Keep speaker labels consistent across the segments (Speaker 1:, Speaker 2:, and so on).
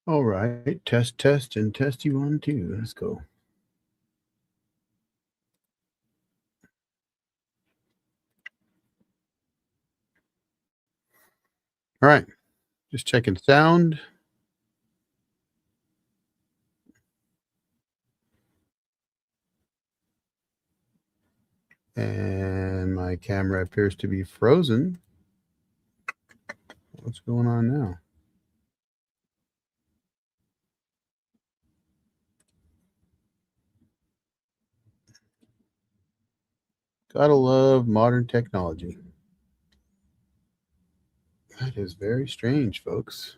Speaker 1: All right, test, test, and testy 1, 2. Let's go. All right, just checking sound. And my camera appears to be frozen. What's going on now? Gotta love modern technology. That is very strange, folks.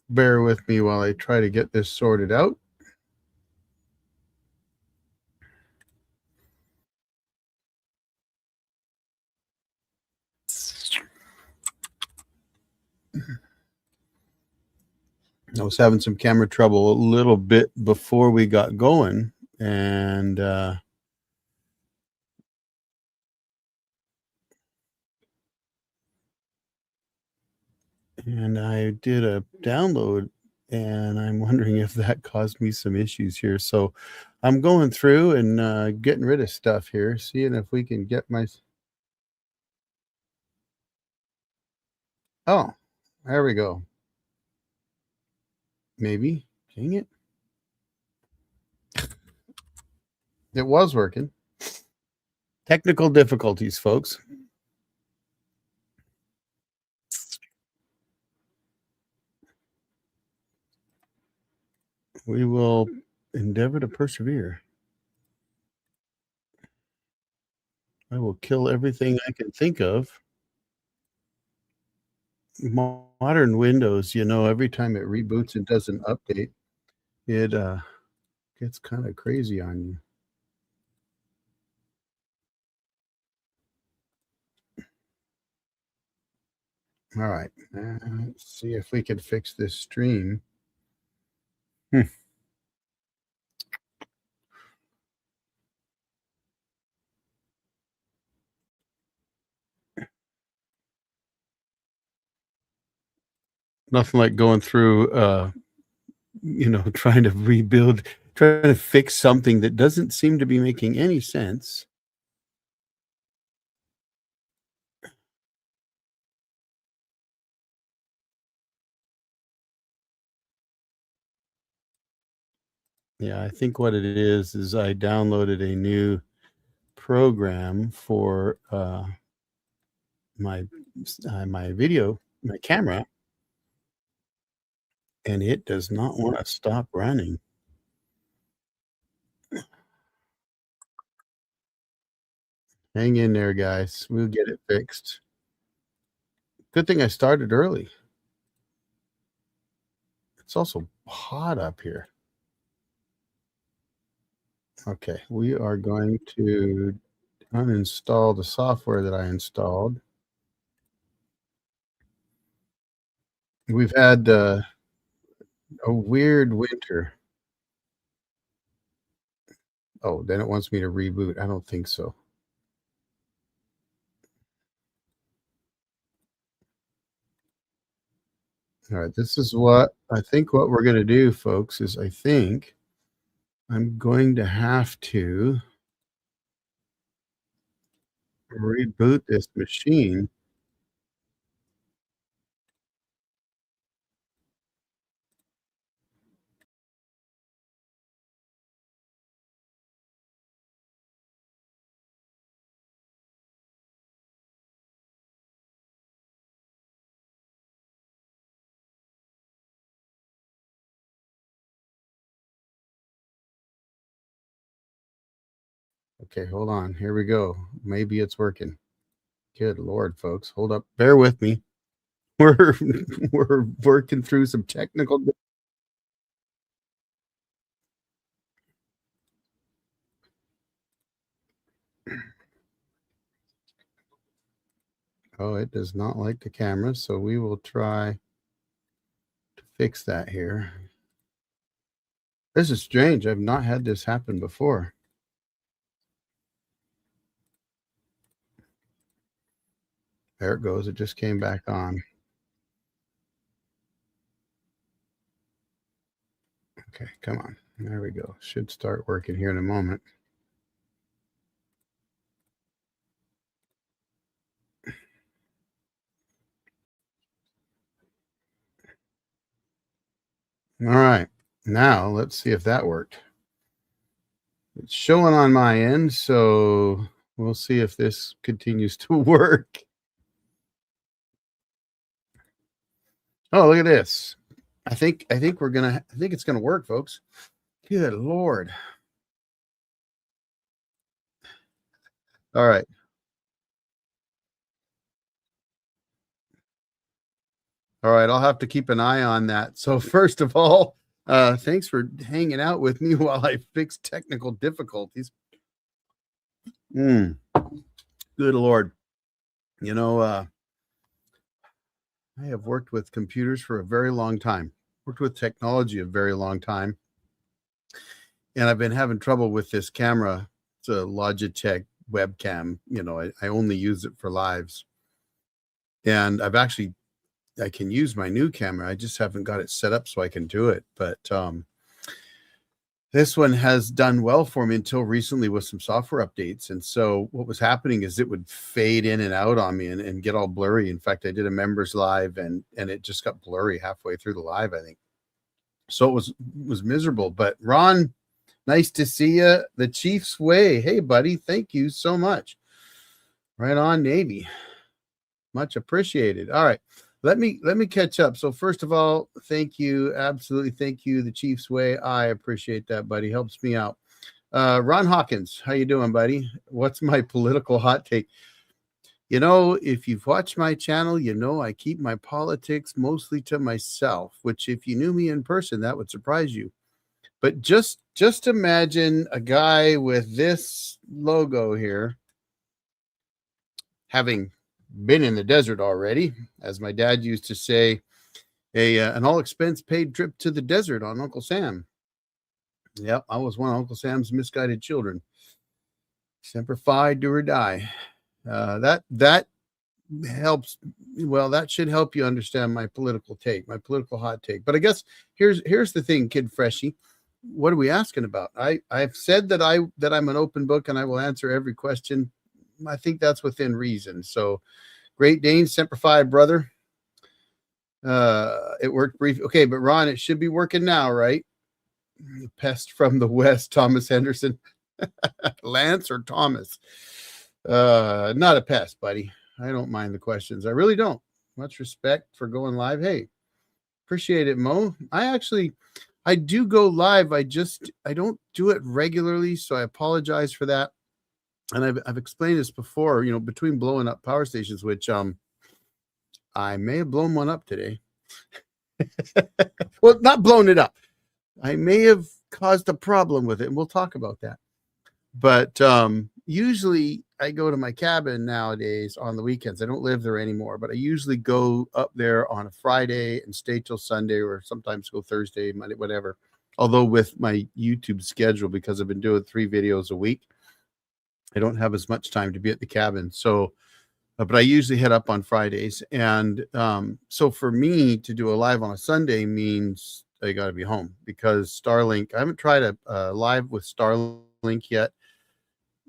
Speaker 1: Bear with me while I try to get this sorted out. I was having some camera trouble a little bit before we got going, and I did a download, and I'm wondering if that caused me some issues here. So I'm going through and getting rid of stuff here, seeing if we can get my. Oh, there we go. Maybe. Dang it. It was working. Technical difficulties, folks. We will endeavor to persevere. I will kill everything I can think of. Modern Windows, every time it reboots and does an update, it gets kind of crazy on you. All right, let's see if we can fix this stream. Nothing like going through, trying to rebuild, trying to fix something that doesn't seem to be making any sense. Yeah, I think what it is I downloaded a new program for my my camera, and it does not want to stop running. Hang in there, guys. We'll get it fixed. Good thing I started early. It's also hot up here. Okay, we are going to uninstall the software that I installed. We've had a weird winter. Oh, then it wants me to reboot. I don't think so. All right, this is what I think what we're going to do, folks, is I think I'm going to have to reboot this machine. Okay, hold on. Here we go. Maybe it's working. Good Lord, folks. Hold up. Bear with me. We're we're working through some technical. Oh, it does not like the camera, so we will try to fix that here. This is strange. I've not had this happen before. There it goes. It just came back on. Okay, come on. There we go. Should start working here in a moment. All right. Now let's see if that worked. It's showing on my end, so we'll see if this continues to work. Oh, look at this. I think it's gonna work, folks. Good Lord. All right. All right, I'll have to keep an eye on that. So first of all, thanks for hanging out with me while I fix technical difficulties. Good Lord. You know, I have worked with computers for a very long time, worked with technology a very long time. And I've been having trouble with this camera. It's a Logitech webcam. You know, I only use it for lives. And I can use my new camera. I just haven't got it set up so I can do it. But this one has done well for me until recently with some software updates. And so what was happening is it would fade in and out on me and get all blurry. In fact, I did a members live and it just got blurry halfway through the live, I think. So it was miserable. But Ron, nice to see you. The Chief's Way. Hey, buddy. Thank you so much. Right on, Navy. Much appreciated. All right. Let me catch up. So first of all, thank you. Absolutely. Thank you. The Chief's Way. I appreciate that, buddy. Helps me out. Ron Hawkins, how you doing, buddy? What's my political hot take? You know, if you've watched my channel, you know I keep my politics mostly to myself, which if you knew me in person, that would surprise you. But just imagine a guy with this logo here, having been in the desert already, as my dad used to say, an all expense paid trip to the desert on Uncle Sam. Yep, I was one of Uncle Sam's misguided children. Semper Fi, do or die. That helps. Well, that should help you understand my political hot take. But I guess here's the thing, Kid Freshie. What are we asking about? I've said that I'm an open book and I will answer every question. I think that's within reason. So, Great Dane, Semper Fi, brother. It worked brief. Okay, but Ron, it should be working now, right? Pest from the West, Thomas Henderson. Lance or Thomas? Not a pest, buddy. I don't mind the questions. I really don't. Much respect for going live. Hey, appreciate it, Mo. I do go live. I don't do it regularly, so I apologize for that. And I've explained this before, you know, between blowing up power stations, which I may have blown one up today. Well, not blown it up. I may have caused a problem with it, and we'll talk about that. But usually I go to my cabin nowadays on the weekends. I don't live there anymore, but I usually go up there on a Friday and stay till Sunday, or sometimes go Thursday, Monday, whatever. Although with my YouTube schedule, because I've been doing 3 videos a week, I don't have as much time to be at the cabin. So, but I usually head up on Fridays. And so for me to do a live on a Sunday means I got to be home, because Starlink, I haven't tried a live with Starlink yet.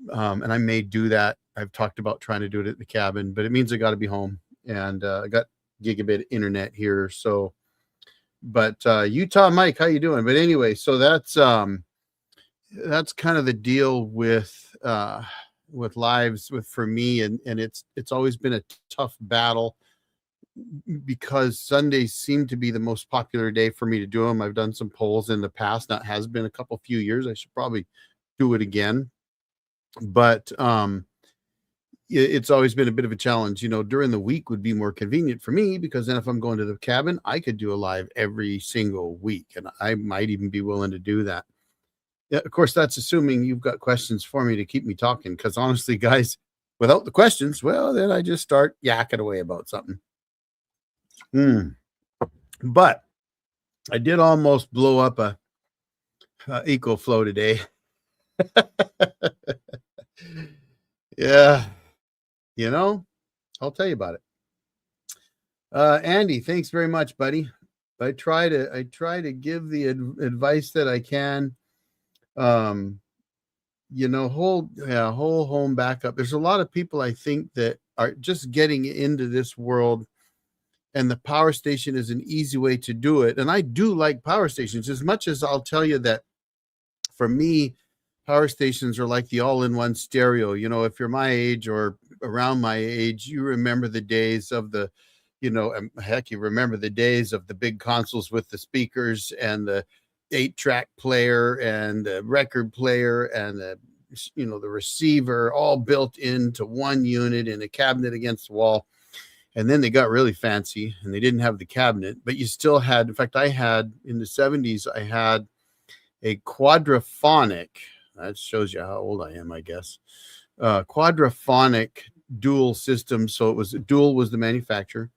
Speaker 1: And I may do that. I've talked about trying to do it at the cabin, but it means I got to be home, and I got gigabit internet here. So, but Utah Mike, how you doing? But anyway, so that's kind of the deal with lives for me, and it's always been a tough battle, because Sundays seem to be the most popular day for me to do them. I've done some polls in the past. That has been a few years. I should probably do it again. But it's always been a bit of a challenge. You know, during the week would be more convenient for me, because then if I'm going to the cabin, I could do a live every single week, and I might even be willing to do that. Yeah, of course, that's assuming you've got questions for me to keep me talking, because honestly, guys, without the questions, well, then I just start yakking away about something. But I did almost blow up a EcoFlow today. Yeah, you know, I'll tell you about it. Andy, thanks very much, buddy. I try to give the advice that I can. Um, whole home backup. There's a lot of people I think that are just getting into this world, and the power station is an easy way to do it. And I do like power stations as much as I'll tell you that for me, power stations are like the all-in-one stereo. If you're my age or around my age, you remember the days of heck, you remember the days of the big consoles with the speakers and the 8-track player and the record player and the receiver all built into one unit in a cabinet against the wall. And then they got really fancy and they didn't have the cabinet, but you still had, in fact, I had in the 70s, I had a quadraphonic. That shows you how old I am, I guess. Quadraphonic dual system. So dual was the manufacturer,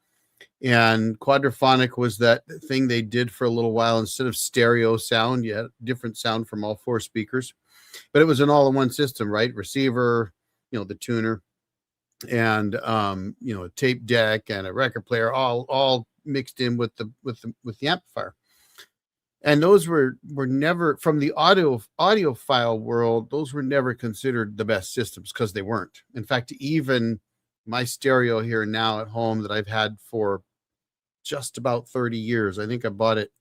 Speaker 1: and quadraphonic was that thing they did for a little while. Instead of stereo sound, you had different sound from all 4 speakers, but it was an all-in-one system, right? Receiver, the tuner, and a tape deck and a record player, all mixed in with the amplifier. And those were never, from the audiophile world, those were never considered the best systems because they weren't. In fact, even my stereo here now at home that I've had for just about 30 years, I think I bought it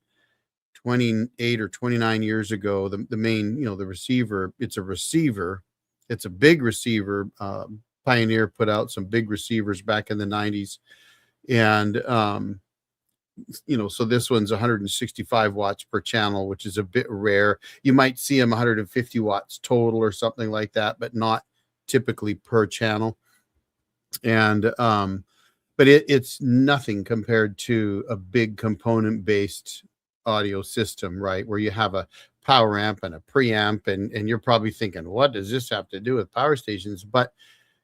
Speaker 1: 28 or 29 years ago. The main, the receiver, it's a receiver. It's a big receiver. Pioneer put out some big receivers back in the 90s. And, so this one's 165 watts per channel, which is a bit rare. You might see them 150 watts total or something like that, but not typically per channel. And but it's nothing compared to a big component based audio system, right? Where you have a power amp and a preamp, and you're probably thinking, what does this have to do with power stations? But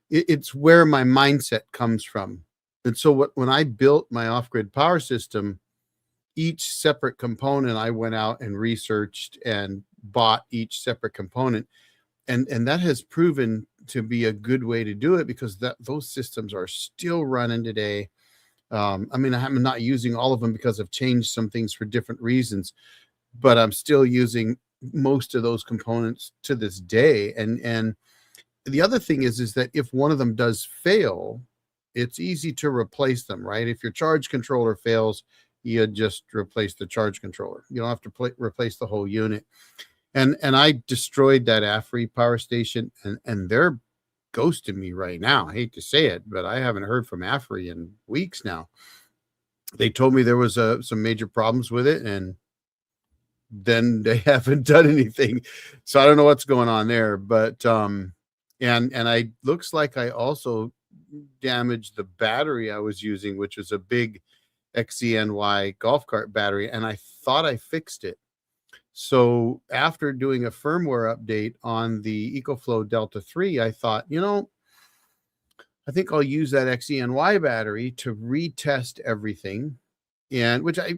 Speaker 1: it's where my mindset comes from. And so when I built my off-grid power system, each separate component, I went out and researched and bought each separate component. And that has proven to be a good way to do it because those systems are still running today. I'm not using all of them because I've changed some things for different reasons, but I'm still using most of those components to this day. And the other thing is that if one of them does fail, it's easy to replace them, right? If your charge controller fails, you just replace the charge controller. You don't have to replace the whole unit. And I destroyed that AFRI power station, and they're ghosting me right now. I hate to say it, but I haven't heard from AFRI in weeks now. They told me there was some major problems with it, and then they haven't done anything. So I don't know what's going on there, but and I looks like I also damaged the battery I was using, which was a big XENY golf cart battery, and I thought I fixed it. So after doing a firmware update on the EcoFlow Delta 3, I thought, I think I'll use that XENY battery to retest everything, and which I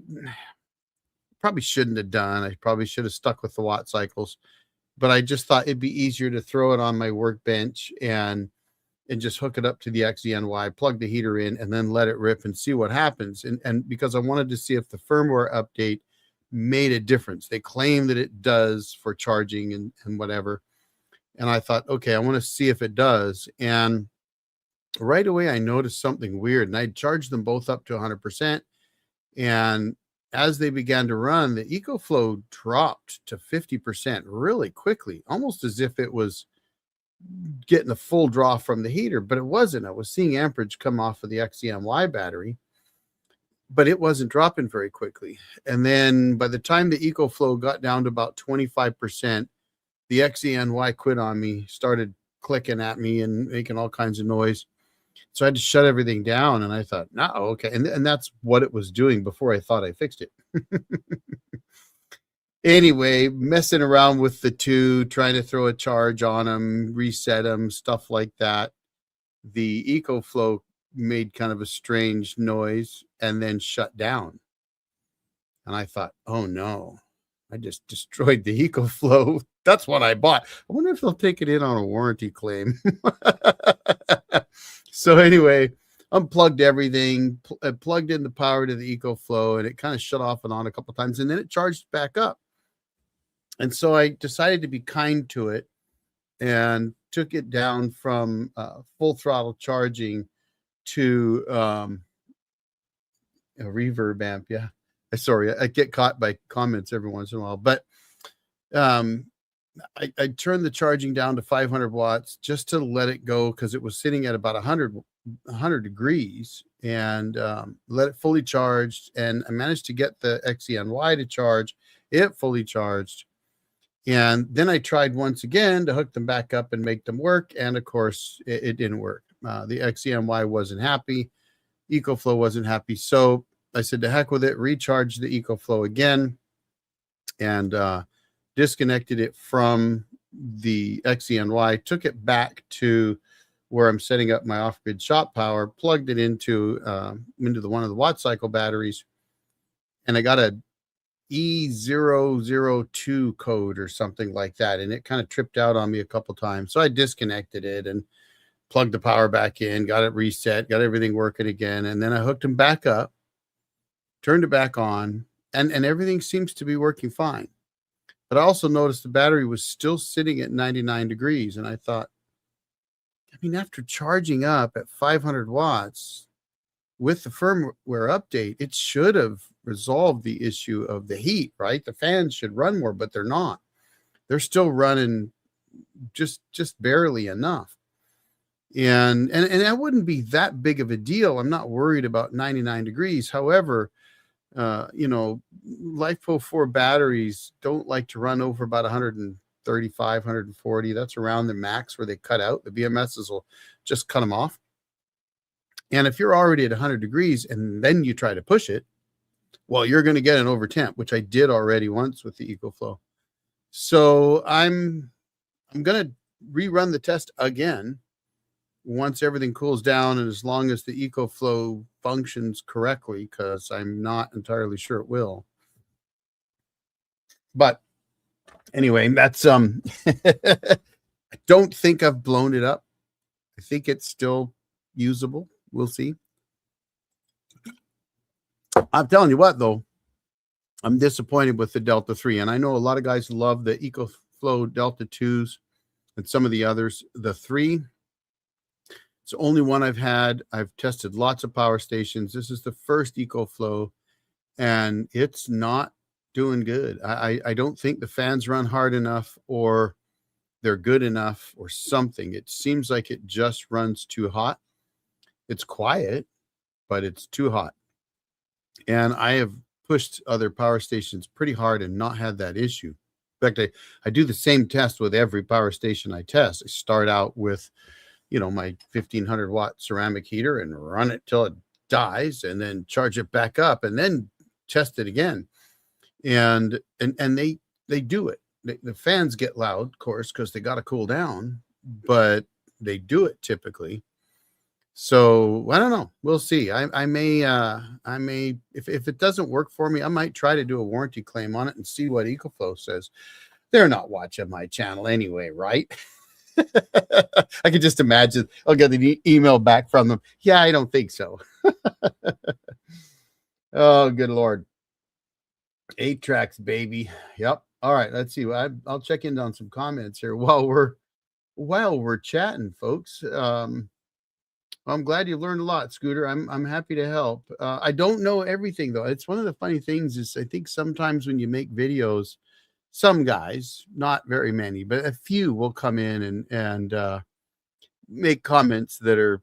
Speaker 1: probably shouldn't have done. I probably should have stuck with the watt cycles, but I just thought it'd be easier to throw it on my workbench and just hook it up to the XENY, plug the heater in, and then let it rip and see what happens. And because I wanted to see if the firmware update made a difference. They claim that it does for charging and whatever. And I thought, okay, I want to see if it does. And right away, I noticed something weird. And I charged them both up to 100%. And as they began to run, the EcoFlow dropped to 50% really quickly, almost as if it was getting a full draw from the heater, but it wasn't. I was seeing amperage come off of the XENY battery, but it wasn't dropping very quickly. And then by the time the EcoFlow got down to about 25%, the XENY quit on me, started clicking at me and making all kinds of noise. So I had to shut everything down, and I thought, no, okay. And that's what it was doing before I thought I fixed it. Anyway, messing around with the two, trying to throw a charge on them, reset them, stuff like that. The EcoFlow made kind of a strange noise and then shut down. And I thought, oh no, I just destroyed the EcoFlow. That's what I bought. I wonder if they'll take it in on a warranty claim. So anyway, unplugged everything, plugged in the power to the EcoFlow, and it kind of shut off and on a couple times, and then it charged back up. And so I decided to be kind to it and took it down from full throttle charging to a reverb amp. Yeah. Sorry, I get caught by comments every once in a while, but I turned the charging down to 500 watts just to let it go, because it was sitting at about 100 degrees, and let it fully charged. And I managed to get the XENY to charge it fully charged. And then I tried once again to hook them back up and make them work. And of course, it didn't work. The XENY wasn't happy. EcoFlow wasn't happy. So I said, to heck with it, recharged the EcoFlow again, and disconnected it from the XENY, took it back to where I'm setting up my off-grid shop power, plugged it into one of the watt cycle batteries, and I got a E002 code or something like that, and it kind of tripped out on me a couple times. So I disconnected it and plugged the power back in, got it reset, got everything working again, and then I hooked them back up, turned it back on, and everything seems to be working fine. But I also noticed the battery was still sitting at 99 degrees, and I thought, I mean, after charging up at 500 watts with the firmware update, it should have resolved the issue of the heat, right? The fans should run more, but they're not. They're still running just barely enough. And that wouldn't be that big of a deal. I'm not worried about 99 degrees. However, LiFePro 4 batteries don't like to run over about 135, 140. That's around the max where they cut out. The BMSs will just cut them off. And if you're already at 100 degrees and then you try to push it, well, you're going to get an over temp, which I did already once with the EcoFlow. So I'm going to rerun the test again once everything cools down, and as long as the EcoFlow functions correctly, because I'm not entirely sure it will. But anyway, that's I don't think I've blown it up. I think it's still usable. We'll see. I'm telling you what, though, I'm disappointed with the Delta 3. And I know a lot of guys love the EcoFlow Delta 2s and some of the others. The 3, it's the only one I've had. I've tested lots of power stations. This is the first EcoFlow, and it's not doing good. I don't think the fans run hard enough, or they're good enough, or something. It seems like it just runs too hot. It's quiet, but it's too hot. And I have pushed other power stations pretty hard and not had that issue. In fact, I do the same test with every power station I test. I start out with, my 1500 watt ceramic heater and run it till it dies, and then charge it back up, and then test it again. And they do it. The fans get loud, of course, because they got to cool down, but they do it typically. So I don't know. We'll see. I may, if it doesn't work for me, I might try to do a warranty claim on it and see what EcoFlow says. They're not watching my channel anyway, right? I can just imagine I'll get the email back from them. Yeah, I don't think so. Oh, good Lord. 8 tracks, baby. Yep. All right. Let's see. I'll check in on some comments here while we're chatting, folks. I'm glad you learned a lot, Scooter. I'm happy to help. I don't know everything, though. It's one of the funny things is I think sometimes when you make videos, some guys, not very many, but a few will come in and make comments that are,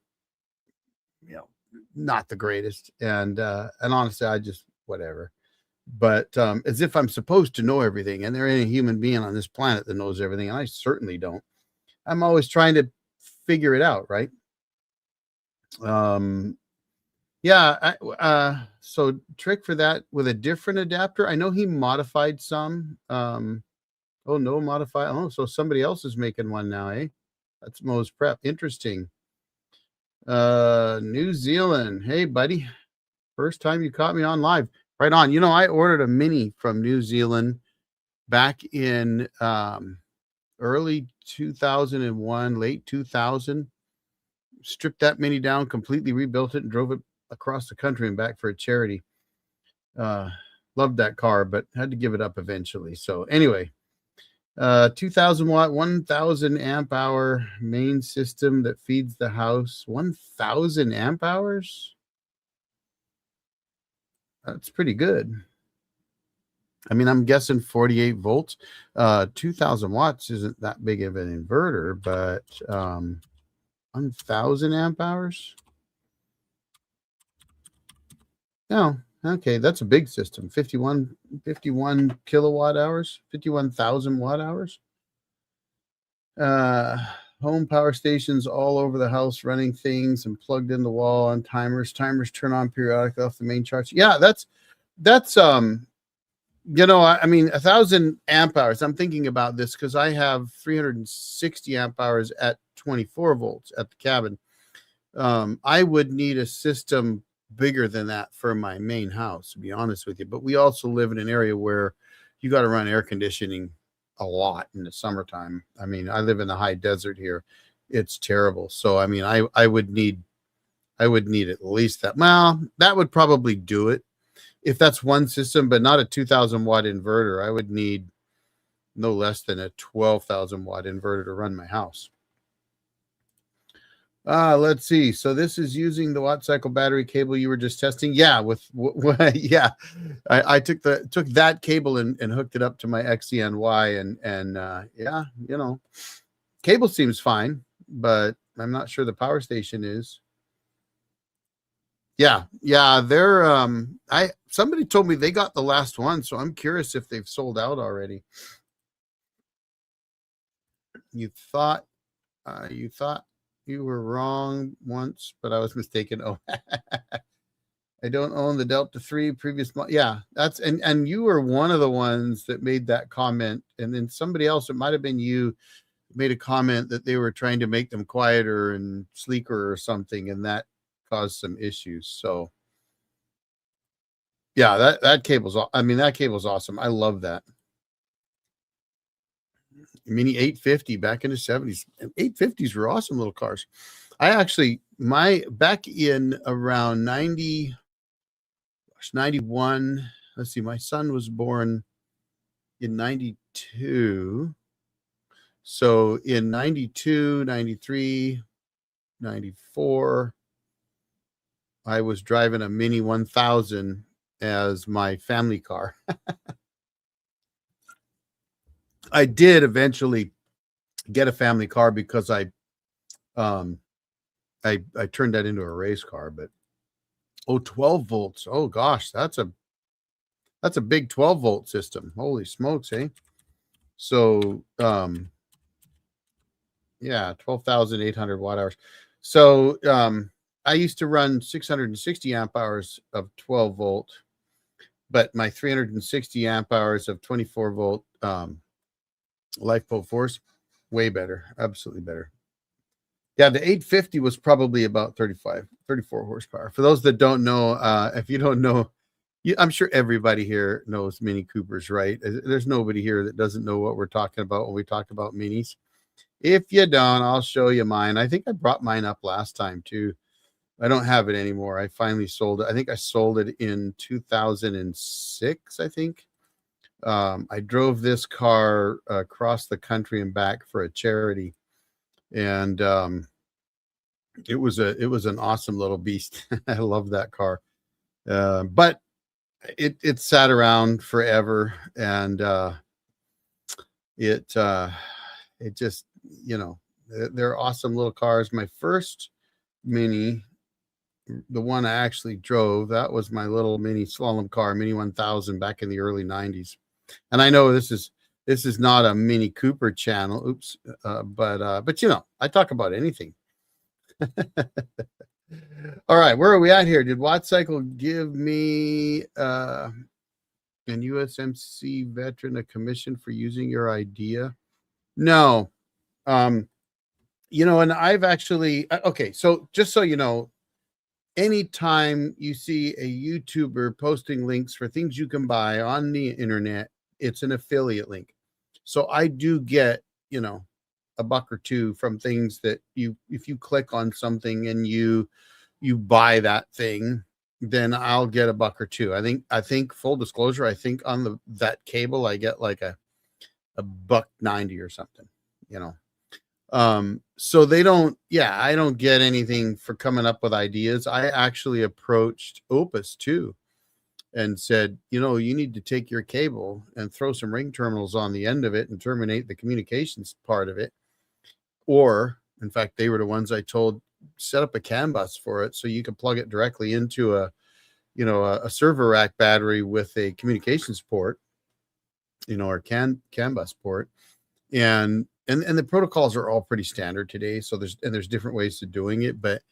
Speaker 1: not the greatest. And honestly, I just, whatever. But as if I'm supposed to know everything, and there ain't a human being on this planet that knows everything, and I certainly don't. I'm always trying to figure it out, right? So trick for that with a different adapter. I know he modified some. So somebody else is making one now, eh? That's Mo's Prep. Interesting. New Zealand. Hey, buddy. First time you caught me on live. Right on. I ordered a mini from New Zealand back in early 2001, late 2000. stripped that Mini down, completely rebuilt it, and drove it across the country and back for a charity. Loved that car, but had to give it up eventually. So anyway, 2000 watt, 1000 amp hour main system that feeds the house. 1000 amp hours. That's pretty good. I mean, I'm guessing 48 volts. 2000 watts isn't that big of an inverter, but 1000 amp hours. No, okay, that's a big system. 51 kilowatt hours, 51,000 watt hours. Home power stations all over the house running things and plugged in the wall on timers. Timers turn on periodically off the main charge. Yeah, that's you know, I mean, 1000 amp hours. I'm thinking about this because I have 360 amp hours at 24 volts at the cabin. I would need a system bigger than that for my main house, to be honest with you. But we also live in an area where you got to run air conditioning a lot in the summertime. I mean, I live in the high desert here. It's terrible. So, I mean, I would need at least that. Well, that would probably do it. If that's one system, but not a 2000 watt inverter, I would need no less than a 12,000 watt inverter to run my house. Let's see. So this is using the watt cycle battery cable you were just testing. Yeah, yeah. I took that cable and hooked it up to my XCNY and yeah, you know, cable seems fine, but I'm not sure the power station is. Yeah, they're somebody told me they got the last one, so I'm curious if they've sold out already. You thought you were wrong once, but I was mistaken. Oh, I don't own the Delta 3 previous month. Yeah, that's and you were one of the ones that made that comment, and then somebody else, it might have been you, made a comment that they were trying to make them quieter and sleeker or something, and that caused some issues. So yeah, that cable's, I mean, that cable's awesome. I love that. Mini 850 back in the 70s. 850s were awesome little cars. I actually, back in around 91, let's see, my son was born in 92. So in 92, 93, 94, I was driving a Mini 1000 as my family car. I did eventually get a family car because I turned that into a race car, but 12 volts. Oh gosh, that's a big 12 volt system. Holy smokes, eh? So yeah, 12,800 watt hours. So I used to run 660 amp hours of 12 volt, but my 360 amp hours of 24 volt LifeBoat Force, way better, absolutely better. Yeah, the 850 was probably about 34 horsepower. For those that don't know, if you don't know, I'm sure everybody here knows Mini Coopers, right? There's nobody here that doesn't know what we're talking about when we talk about minis. If you don't, I'll show you mine. I think I brought mine up last time too. I don't have it anymore. I finally sold it. I think I sold it in 2006, I think. I drove this car across the country and back for a charity, and it was an awesome little beast. I love that car, but it sat around forever, and it just, you know, they're awesome little cars. My first Mini, the one I actually drove, that was my little mini slalom car, Mini 1000, back in the early 90s. And I know this is not a Mini Cooper channel. Oops. But you know, I talk about anything. All right, where are we at here? Did Watt Cycle give me an USMC veteran a commission for using your idea? No. You know, and I've actually, okay, so just so you know, anytime you see a YouTuber posting links for things you can buy on the internet, it's an affiliate link. So I do get, you know, a buck or two from things that if you click on something and you buy that thing, then I'll get a buck or two. I think full disclosure, I think on that cable I get like a $1.90 or something, you know. So they don't, yeah, I don't get anything for coming up with ideas. I actually approached Opus too and said, you know, you need to take your cable and throw some ring terminals on the end of it and terminate the communications part of it. Or, in fact, they were the ones I told, set up a CAN bus for it so you can plug it directly into a server rack battery with a communications port, or CAN bus port. And the protocols are all pretty standard today. So there's different ways to doing it, but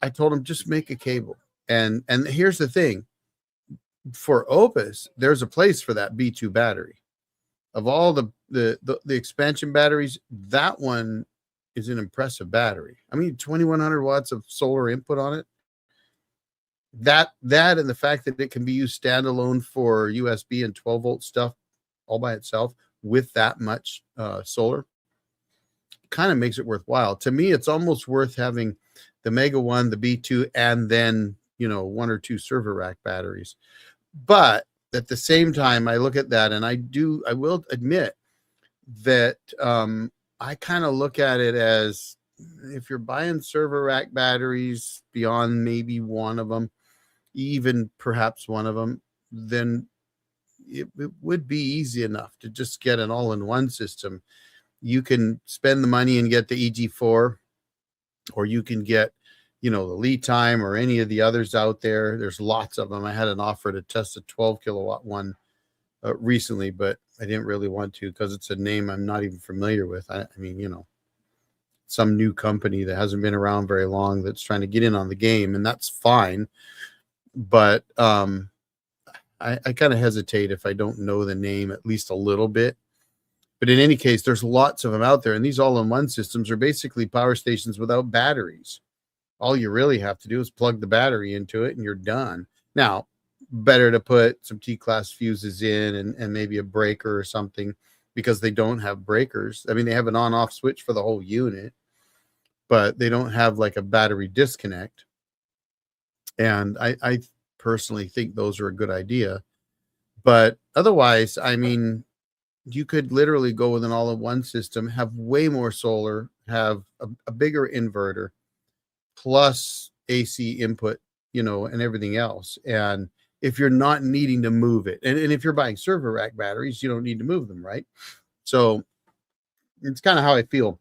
Speaker 1: I told them just make a cable. And here's the thing, for Opus, there's a place for that B2 battery. Of all the expansion batteries, that one is an impressive battery. I mean, 2100 watts of solar input on it. That and the fact that it can be used standalone for USB and 12 volt stuff all by itself with that much solar kind of makes it worthwhile. To me, it's almost worth having the Mega 1, the B2, and then, one or two server rack batteries. But at the same time, I look at that and I will admit that I kind of look at it as, if you're buying server rack batteries beyond maybe one of them, even perhaps one of them, then it would be easy enough to just get an all-in-one system. You can spend the money and get the EG4, or you can get, the lead time or any of the others out there. There's lots of them. I had an offer to test a 12 kilowatt one recently, but I didn't really want to because it's a name I'm not even familiar with. I mean, some new company that hasn't been around very long that's trying to get in on the game, and that's fine. But I kind of hesitate if I don't know the name at least a little bit. But in any case, there's lots of them out there, and these all-in-one systems are basically power stations without batteries. All you really have to do is plug the battery into it and you're done. Now, better to put some T-class fuses in and maybe a breaker or something, because they don't have breakers. I mean, they have an on-off switch for the whole unit, but they don't have like a battery disconnect. And I personally think those are a good idea. But otherwise, I mean, you could literally go with an all-in-one system, have way more solar, have a bigger inverter, plus AC input, and everything else. And if you're not needing to move it, and if you're buying server rack batteries, you don't need to move them, right? So it's kind of how I feel.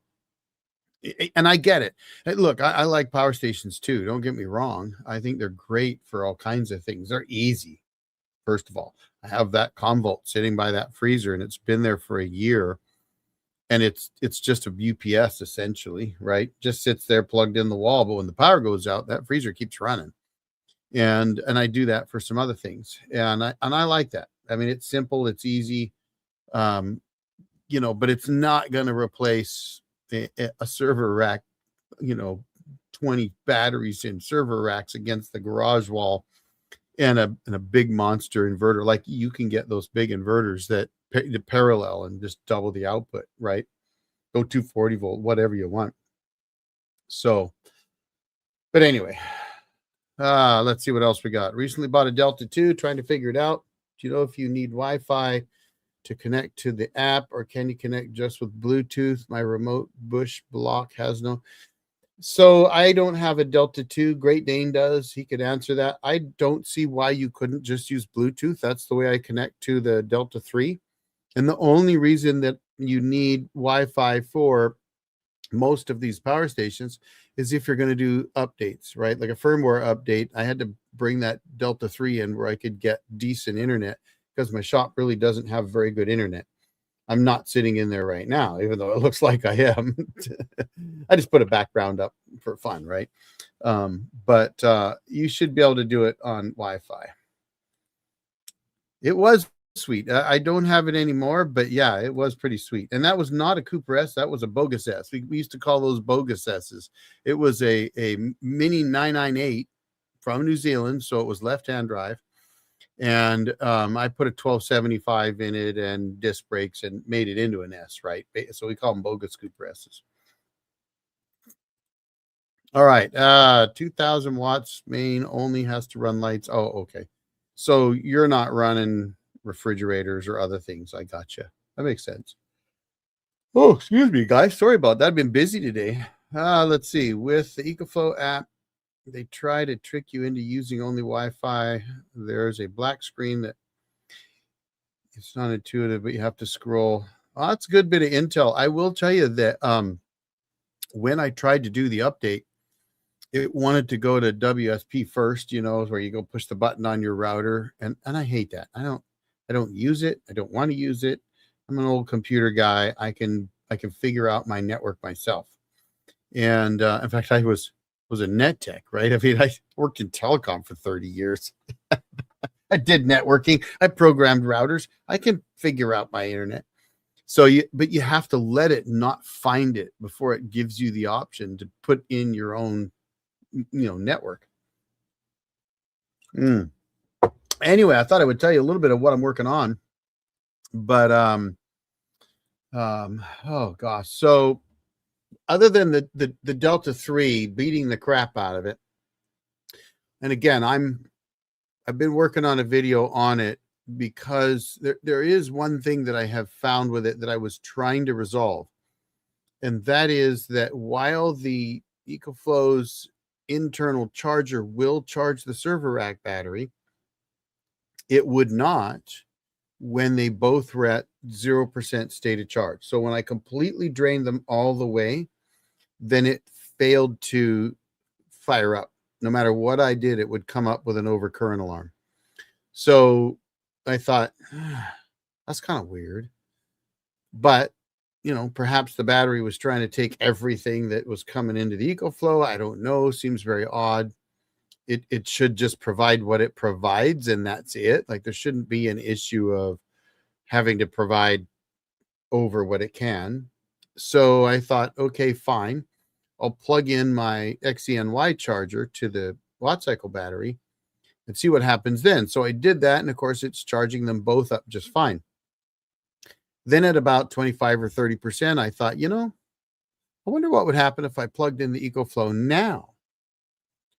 Speaker 1: And I get it. And look, I like power stations too. Don't get me wrong. I think they're great for all kinds of things. They're easy. First of all, I have that Convolt sitting by that freezer, and it's been there for a year. And it's just a UPS essentially, right? Just sits there plugged in the wall. But when the power goes out, that freezer keeps running. And I do that for some other things. And I like that. I mean, it's simple, it's easy, but it's not going to replace a server rack, 20 batteries in server racks against the garage wall and a big monster inverter. Like, you can get those big inverters that parallel and just double the output, right? Go 240 volt, whatever you want. So, but anyway, let's see what else we got. Recently bought a Delta 2, trying to figure it out. Do you know if you need Wi-Fi to connect to the app, or can you connect just with Bluetooth? My remote bush block has no. So I don't have a Delta 2. Great Dane does. He could answer that. I don't see why you couldn't just use Bluetooth. That's the way I connect to the Delta 3. And the only reason that you need Wi-Fi for most of these power stations is if you're going to do updates, right? Like a firmware update. I had to bring that Delta 3 in where I could get decent internet, because my shop really doesn't have very good internet. I'm not sitting in there right now, even though it looks like I am. I just put a background up for fun, right? But you should be able to do it on Wi-Fi. It was sweet. I don't have it anymore, but yeah, it was pretty sweet. And that was not a Cooper S. That was a bogus S. We used to call those bogus S's. It was a Mini 998 from New Zealand. So it was left-hand drive. And I put a 1275 in it and disc brakes and made it into an S, right? So we call them bogus scooper S's. All right, 2000 watts main only has to run lights. Oh, okay. So you're not running refrigerators or other things. I gotcha. That makes sense. Oh, excuse me, guys. Sorry about that. I've been busy today. Let's see. With the EcoFlow app, they try to trick you into using only Wi-Fi. There's a black screen that it's not intuitive, but you have to scroll. Oh, that's a good bit of intel. I will tell you that when I tried to do the update, it wanted to go to WSP first, where you go push the button on your router. And I hate that. I don't use it. I don't want to use it. I'm an old computer guy. I can figure out my network myself. And in fact, I was a net tech, right? I mean, I worked in telecom for 30 years. I did networking. I programmed routers. I can figure out my internet. But you have to let it not find it before it gives you the option to put in your own, network. Anyway, I thought I would tell you a little bit of what I'm working on, but oh gosh. So other than the Delta 3 beating the crap out of it, and again, I've been working on a video on it because there is one thing that I have found with it that I was trying to resolve. And that is that while the EcoFlow's internal charger will charge the server rack battery, it would not when they both were at 0% state of charge. So when I completely drained them all the way, then it failed to fire up. No matter what I did, it would come up with an overcurrent alarm. So I thought, that's kind of weird. But, perhaps the battery was trying to take everything that was coming into the EcoFlow. I don't know. Seems very odd. It should just provide what it provides, and that's it. Like, there shouldn't be an issue of having to provide over what it can. So I thought, okay, fine. I'll plug in my XENY charger to the watt cycle battery and see what happens then. So I did that, and of course it's charging them both up just fine. Then at about 25 or 30%, I thought, I wonder what would happen if I plugged in the EcoFlow now.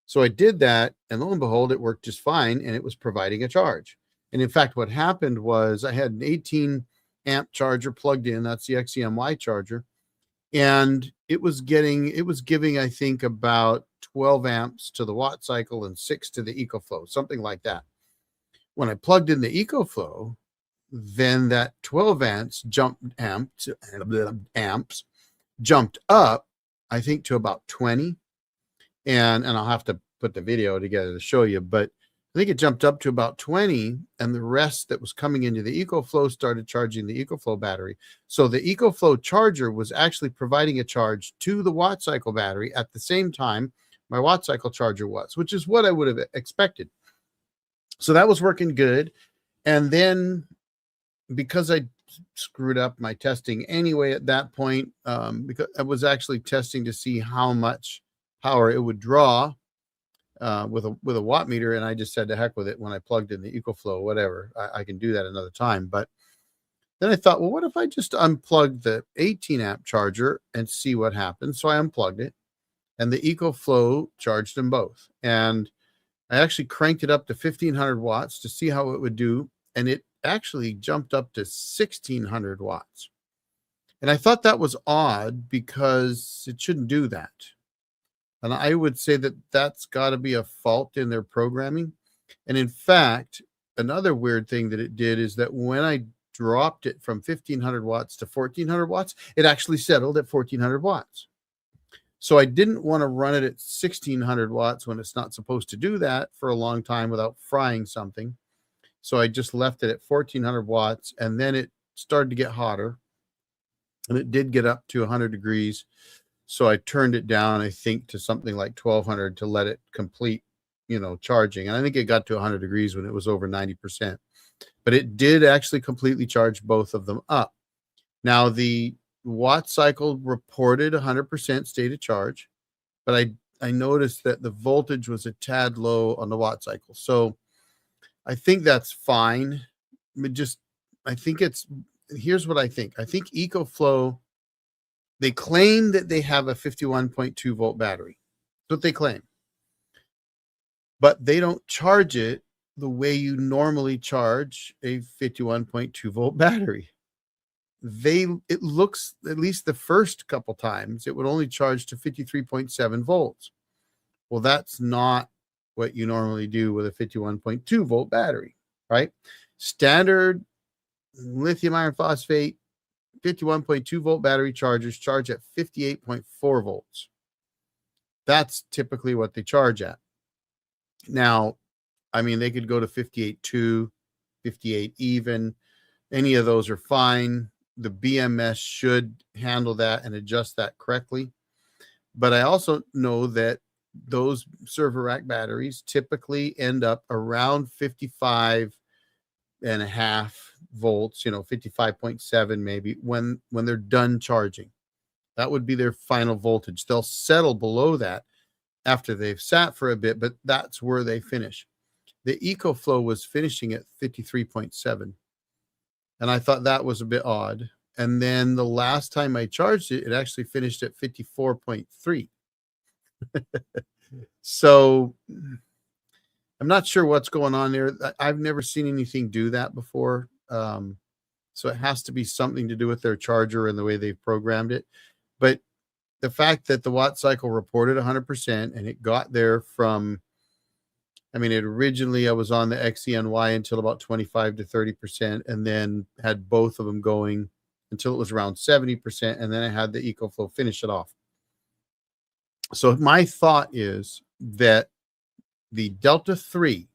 Speaker 1: So I did that, and lo and behold, it worked just fine, and it was providing a charge. And in fact, what happened was I had an 18 amp charger plugged in. That's the XEMY charger. And it was giving, I think, about 12 amps to the watt cycle and 6 to the EcoFlow, something like that. When I plugged in the EcoFlow, then that 12 amps jumped up, I think, to about 20. And I'll have to put the video together to show you, but I think it jumped up to about 20, and the rest that was coming into the EcoFlow started charging the EcoFlow battery. So the EcoFlow charger was actually providing a charge to the watt cycle battery at the same time my watt cycle charger was, which is what I would have expected. So that was working good. And then because I screwed up my testing anyway at that point, because I was actually testing to see how much power it would draw with a watt meter, and I just said to heck with it when I plugged in the EcoFlow. Whatever, I can do that another time. But then I thought, well, what if I just unplug the 18 amp charger and see what happens? So I unplugged it, and the EcoFlow charged them both. And I actually cranked it up to 1500 watts to see how it would do, and it actually jumped up to 1600 watts. And I thought that was odd because it shouldn't do that. And I would say that that's got to be a fault in their programming. And in fact, another weird thing that it did is that when I dropped it from 1500 watts to 1400 watts, it actually settled at 1400 watts. So I didn't want to run it at 1600 watts when it's not supposed to do that for a long time without frying something. So I just left it at 1400 watts, and then it started to get hotter, and it did get up to 100 degrees. So I turned it down, I think, to something like 1200 to let it complete, charging. And I think it got to 100 degrees when it was over 90%. But it did actually completely charge both of them up. Now, the watt cycle reported 100% state of charge, but I noticed that the voltage was a tad low on the watt cycle. So I think that's fine. I think here's what I think. I think EcoFlow, they claim that they have a 51.2 volt battery. That's what they claim. But they don't charge it the way you normally charge a 51.2 volt battery. It looks, at least the first couple times, it would only charge to 53.7 volts. Well, that's not what you normally do with a 51.2 volt battery, right? Standard lithium iron phosphate 51.2 volt battery chargers charge at 58.4 volts. That's typically what they charge at. Now, I mean, they could go to 58.2, 58 even. Any of those are fine. The BMS should handle that and adjust that correctly. But I also know that those server rack batteries typically end up around 55.5 volts, 55.7 maybe, when they're done charging. That would be their final voltage. They'll settle below that after they've sat for a bit, but that's where they finish. The EcoFlow was finishing at 53.7. And I thought that was a bit odd. And then the last time I charged it, it actually finished at 54.3. So I'm not sure what's going on there. I've never seen anything do that before. So it has to be something to do with their charger and the way they've programmed it. But the fact that the watt cycle reported 100% and it got there from, I mean, originally I was on the XENY until about 25 to 30%, and then had both of them going until it was around 70%. And then I had the EcoFlow finish it off. So my thought is that the Delta 3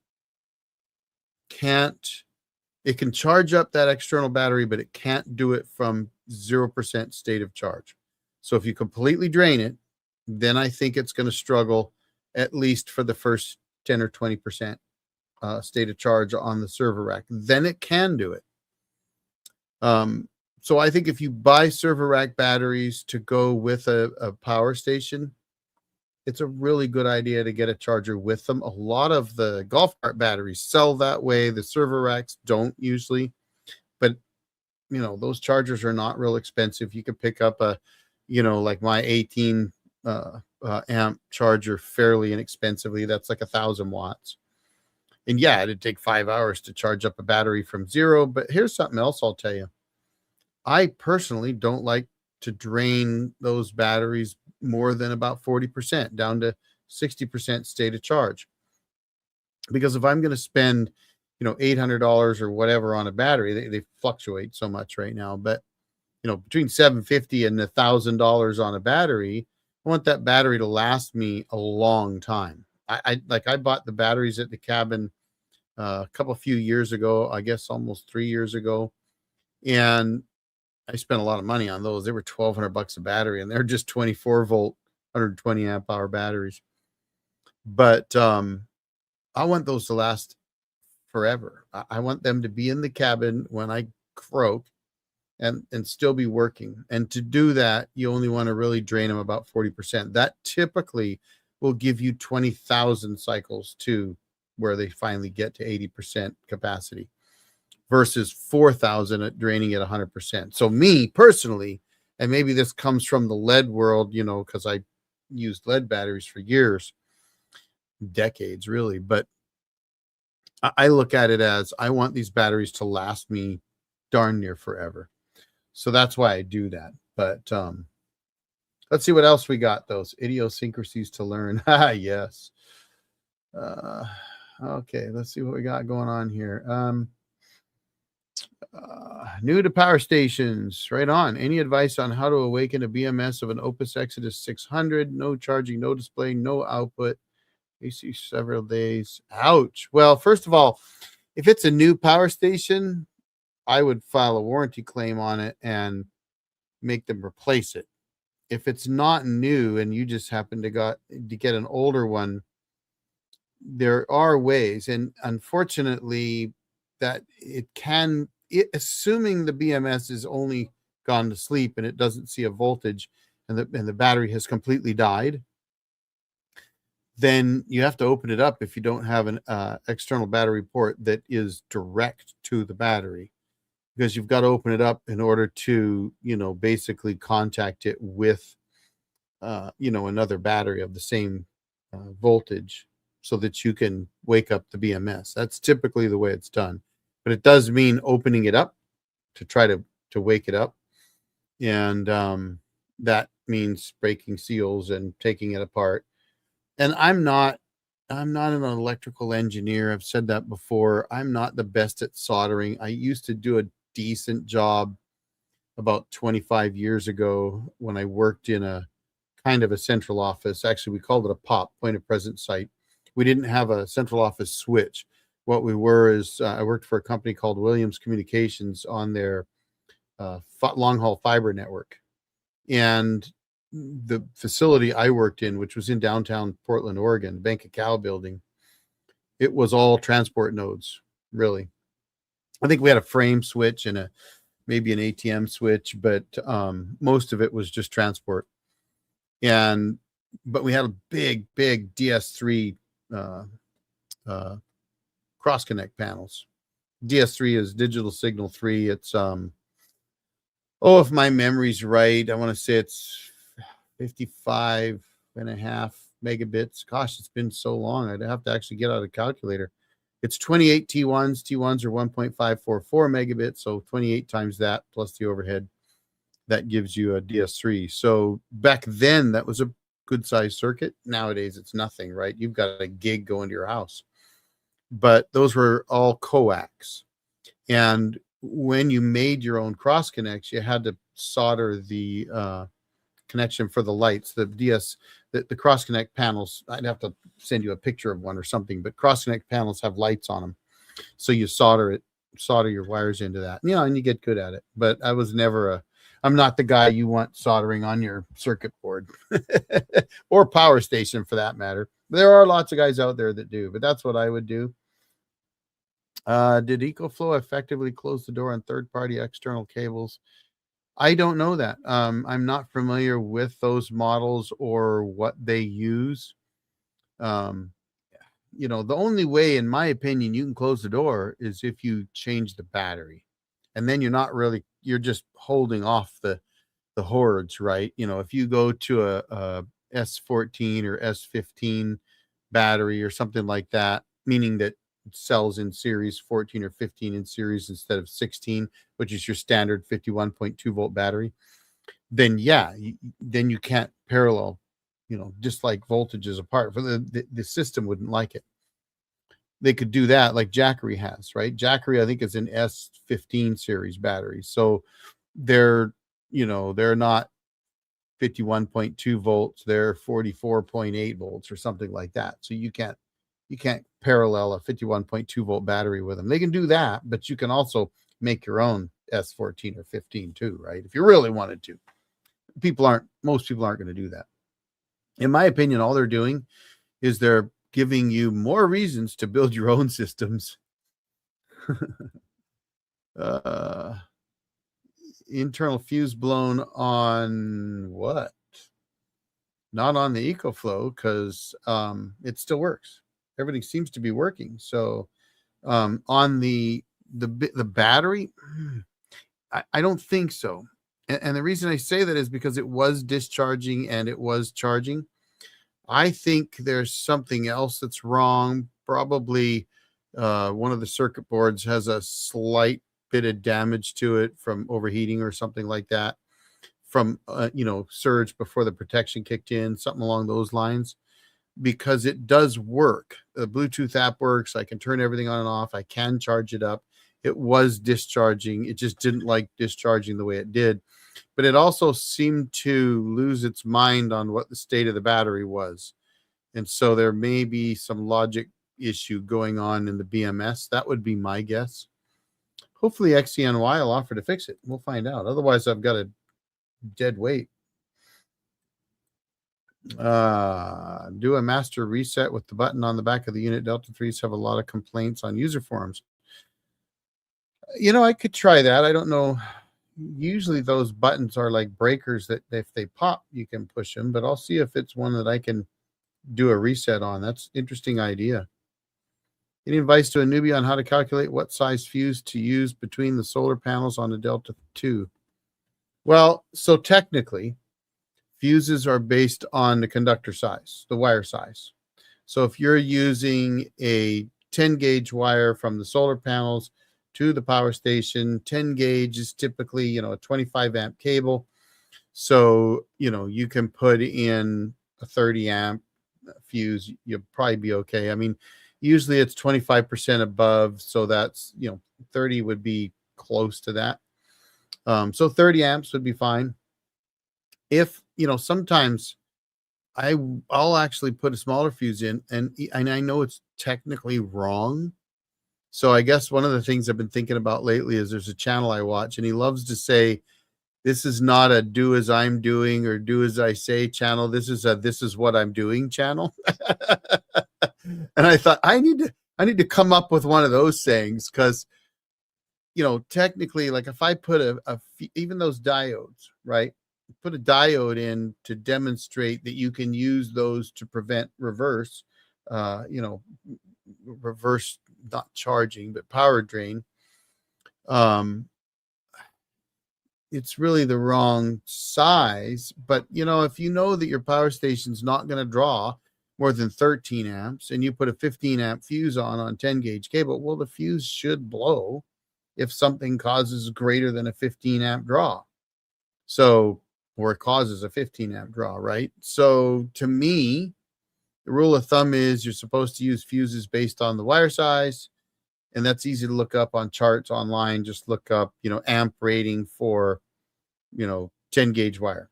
Speaker 1: it can charge up that external battery, but it can't do it from 0% state of charge. So if you completely drain it, then I think it's going to struggle at least for the first 10 or 20% state of charge on the server rack. Then it can do it. So I think if you buy server rack batteries to go with a power station, it's a really good idea to get a charger with them. A lot of the golf cart batteries sell that way. The server racks don't usually, but those chargers are not real expensive. You can pick up like my 18 amp charger fairly inexpensively. That's like 1,000 watts. And yeah, it'd take 5 hours to charge up a battery from zero. But here's something else I'll tell you. I personally don't like to drain those batteries more than about 40%, down to 60% state of charge. Because if I'm going to spend, $800 or whatever on a battery, they fluctuate so much right now, but between $750 and $1,000 on a battery, I want that battery to last me a long time. I bought the batteries at the cabin a few years ago, I guess almost 3 years ago, and I spent a lot of money on those. They were $1,200 a battery, and they're just 24 volt, 120 amp hour batteries. But I want those to last forever. I want them to be in the cabin when I croak and still be working. And to do that, you only want to really drain them about 40%. That typically will give you 20,000 cycles to where they finally get to 80% capacity, versus 4,000 at draining at 100%. So me personally, and maybe this comes from the lead world, because I used lead batteries for years, decades really, but I look at it as I want these batteries to last me darn near forever. So that's why I do that. But let's see what else we got. Those idiosyncrasies to learn. Yes. Okay, let's see what we got going on here. New to power stations, right on. Any advice on how to awaken a BMS of an Opus Exodus 600? No charging, no display, no output. AC several days. Ouch. Well, first of all, if it's a new power station, I would file a warranty claim on it and make them replace it. If it's not new and you just happen to get an older one, there are ways, and unfortunately, that assuming the BMS is only gone to sleep and it doesn't see a voltage, and the battery has completely died, then you have to open it up if you don't have an external battery port that is direct to the battery, because you've got to open it up in order to, basically contact it with, another battery of the same voltage, so that you can wake up the BMS. That's typically the way it's done. But it does mean opening it up to try to wake it up. And that means breaking seals and taking it apart. And I'm not an electrical engineer. I've said that before. I'm not the best at soldering. I used to do a decent job about 25 years ago when I worked in a kind of a central office. Actually, we called it a POP, point of present site. We didn't have a central office switch. What we were is I worked for a company called Williams Communications on their long haul fiber network. And the facility I worked in, which was in downtown Portland, Oregon, the Bank of Cow building, it was all transport nodes, really. I think we had a frame switch and maybe an ATM switch, but most of it was just transport. But we had a big DS3 cross connect panels. DS3 is digital signal 3. It's if my memory's right, I want to say it's 55.5 megabits. Gosh, it's been so long. I'd have to actually get out a calculator. It's 28 T1s. T1s are 1.544 megabits. So 28 times that plus the overhead, that gives you a DS3. So back then that was a good sized circuit. Nowadays it's nothing, right? You've got a gig going to your house. But those were all coax. And when you made your own cross connects, you had to solder the connection for the lights. The cross connect panels, I'd have to send you a picture of one or something, but cross connect panels have lights on them. So you solder your wires into that, and you get good at it. But I'm not the guy you want soldering on your circuit board or power station for that matter. There are lots of guys out there that do, but that's what I would do. Did EcoFlow effectively close the door on third-party external cables? I don't know that. I'm not familiar with those models or what they use. The only way, in my opinion, you can close the door is if you change the battery. And then you're just holding off the hordes, right? If you go to a S14 or S15 battery or something like that, meaning that cells in series 14 or 15 in series instead of 16, which is your standard 51.2 volt battery, then then you can't parallel, dislike voltages apart. For the system wouldn't like it. They could do that like Jackery has, right? Jackery, I think, is an S15 series battery. So they're not 51.2 volts, they're 44.8 volts or something like that. So you can't parallel a 51.2 volt battery with them. They can do that, but you can also make your own S14 or 15 too, right? If you really wanted to. Most people aren't going to do that. In my opinion, all they're doing is they're giving you more reasons to build your own systems. Internal fuse blown on what? Not on the EcoFlow, because it still works. Everything seems to be working. So on the battery, I don't think so. And the reason I say that is because it was discharging and it was charging. I think there's something else that's wrong. Probably one of the circuit boards has a slight bit of damage to it from overheating or something like that, from surge before the protection kicked in, something along those lines. Because it does work. The Bluetooth app works. I can turn everything on and off. I can charge it up. It was discharging. It just didn't like discharging the way it did. But it also seemed to lose its mind on what the state of the battery was. And so there may be some logic issue going on in the BMS. That would be my guess. Hopefully XCNY will offer to fix it. We'll find out. Otherwise, I've got a dead weight. Do a master reset with the button on the back of the unit. Delta 3s have a lot of complaints on user forums. I could try that. I don't know. Usually those buttons are like breakers that if they pop, you can push them, but I'll see if it's one that I can do a reset on. That's interesting idea. Any advice to a newbie on how to calculate what size fuse to use between the solar panels on the Delta 2? Well, so technically, fuses are based on the conductor size, the wire size. So if you're using a 10 gauge wire from the solar panels to the power station, 10 gauge is typically, a 25 amp cable. So, you can put in a 30 amp fuse, you'll probably be okay. I mean, usually it's 25% above. So that's, 30 would be close to that. So 30 amps would be fine. If, sometimes I'll actually put a smaller fuse in, and I know it's technically wrong. So I guess one of the things I've been thinking about lately is there's a channel I watch, and he loves to say, this is not a do as I'm doing or do as I say channel. This is a this is what I'm doing channel. And I thought I need to come up with one of those sayings, because technically, like if I put even those diodes, right? Put a diode in to demonstrate that you can use those to prevent reverse, reverse, not charging, but power drain. It's really the wrong size. But, if you know that your power station's not going to draw more than 13 amps and you put a 15 amp fuse on 10 gauge cable, well, the fuse should blow if something causes greater than a 15 amp draw. So, or it causes a 15 amp draw, right? So to me, the rule of thumb is you're supposed to use fuses based on the wire size. And that's easy to look up on charts online. Just look up, amp rating for, 10 gauge wire.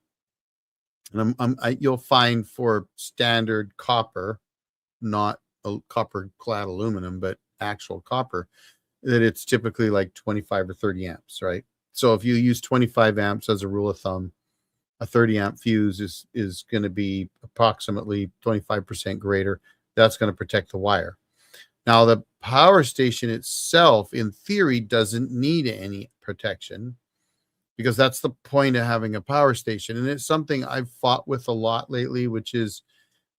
Speaker 1: And you'll find for standard copper, not a copper clad aluminum, but actual copper, that it's typically like 25 or 30 amps, right? So if you use 25 amps as a rule of thumb, a 30 amp fuse is going to be approximately 25% greater. That's going to protect the wire. Now, the power station itself, in theory, doesn't need any protection, because that's the point of having a power station. And it's something I've fought with a lot lately, which is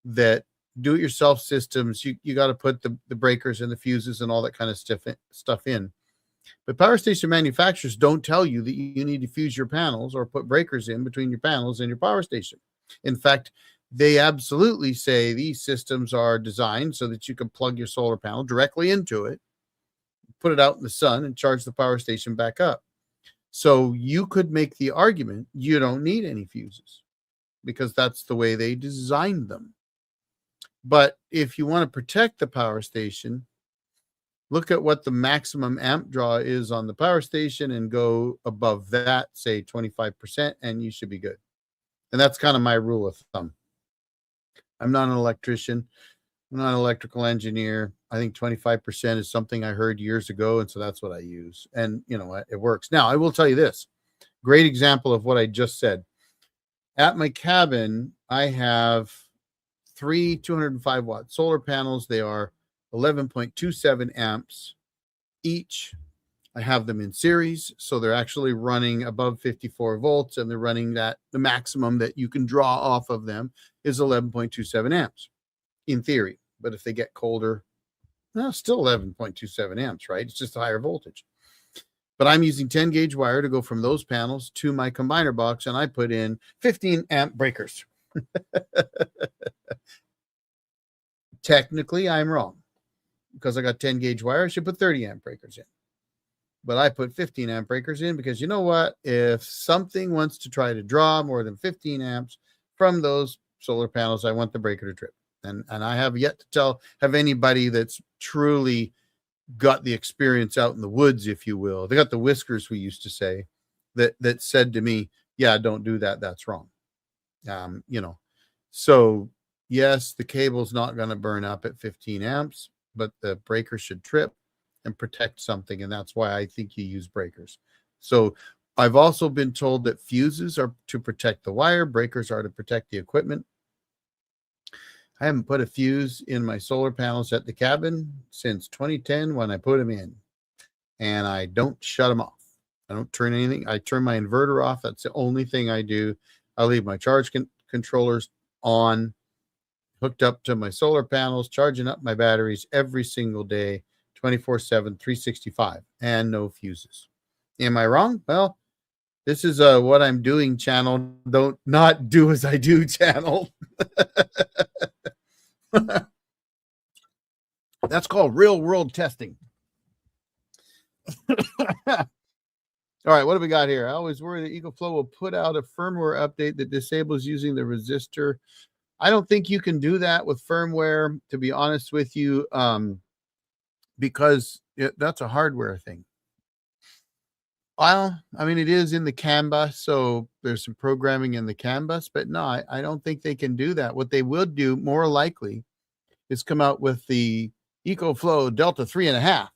Speaker 1: that do-it-yourself systems, you got to put the breakers and the fuses and all that kind of stuff in. But power station manufacturers don't tell you that you need to fuse your panels or put breakers in between your panels and your power station. In fact, they absolutely say these systems are designed so that you can plug your solar panel directly into it, put it out in the sun, and charge the power station back up. So you could make the argument you don't need any fuses, because that's the way they designed them. But if you want to protect the power station, look at what the maximum amp draw is on the power station and go above that, say 25%, and you should be good. And that's kind of my rule of thumb. I'm not an electrician. I'm not an electrical engineer. I think 25% is something I heard years ago, and so that's what I use. And, it works. Now, I will tell you this. Great example of what I just said. At my cabin, I have 3 205 watt solar panels. They are 11.27 amps each. I have them in series, so they're actually running above 54 volts, and they're running the maximum that you can draw off of them is 11.27 amps in theory. But if they get colder, still 11.27 amps, right? It's just a higher voltage. But I'm using 10 gauge wire to go from those panels to my combiner box, and I put in 15 amp breakers. Technically, I'm wrong, because I got 10 gauge wire. I should put 30 amp breakers in. But I put 15 amp breakers in because, you know what? If something wants to try to draw more than 15 amps from those solar panels, I want the breaker to trip. And I have yet to have anybody that's truly got the experience out in the woods, if you will. They got the whiskers, we used to say, that said to me, yeah, don't do that. That's wrong. So yes, the cable's not going to burn up at 15 amps, but the breaker should trip and protect something. And that's why I think you use breakers. So I've also been told that fuses are to protect the wire. Breakers are to protect the equipment. I haven't put a fuse in my solar panels at the cabin since 2010 when I put them in, and I don't shut them off. I don't turn anything. I turn my inverter off. That's the only thing I do. I leave my charge controllers on. hooked up to my solar panels, charging up my batteries every single day, 24/7, 365, and no fuses. Am I wrong? Well, this is a what I'm doing channel. Don't not do as I do channel. That's called real world testing. All right, what do we got here? I always worry that EcoFlow will put out a firmware update that disables using the resistor. I don't think you can do that with firmware, to be honest with you, because that's a hardware thing. Well, I mean, it is in the CAN bus, so there's some programming in the CAN bus, but no, I don't think they can do that. What they will do, more likely, is come out with the EcoFlow Delta 3.5.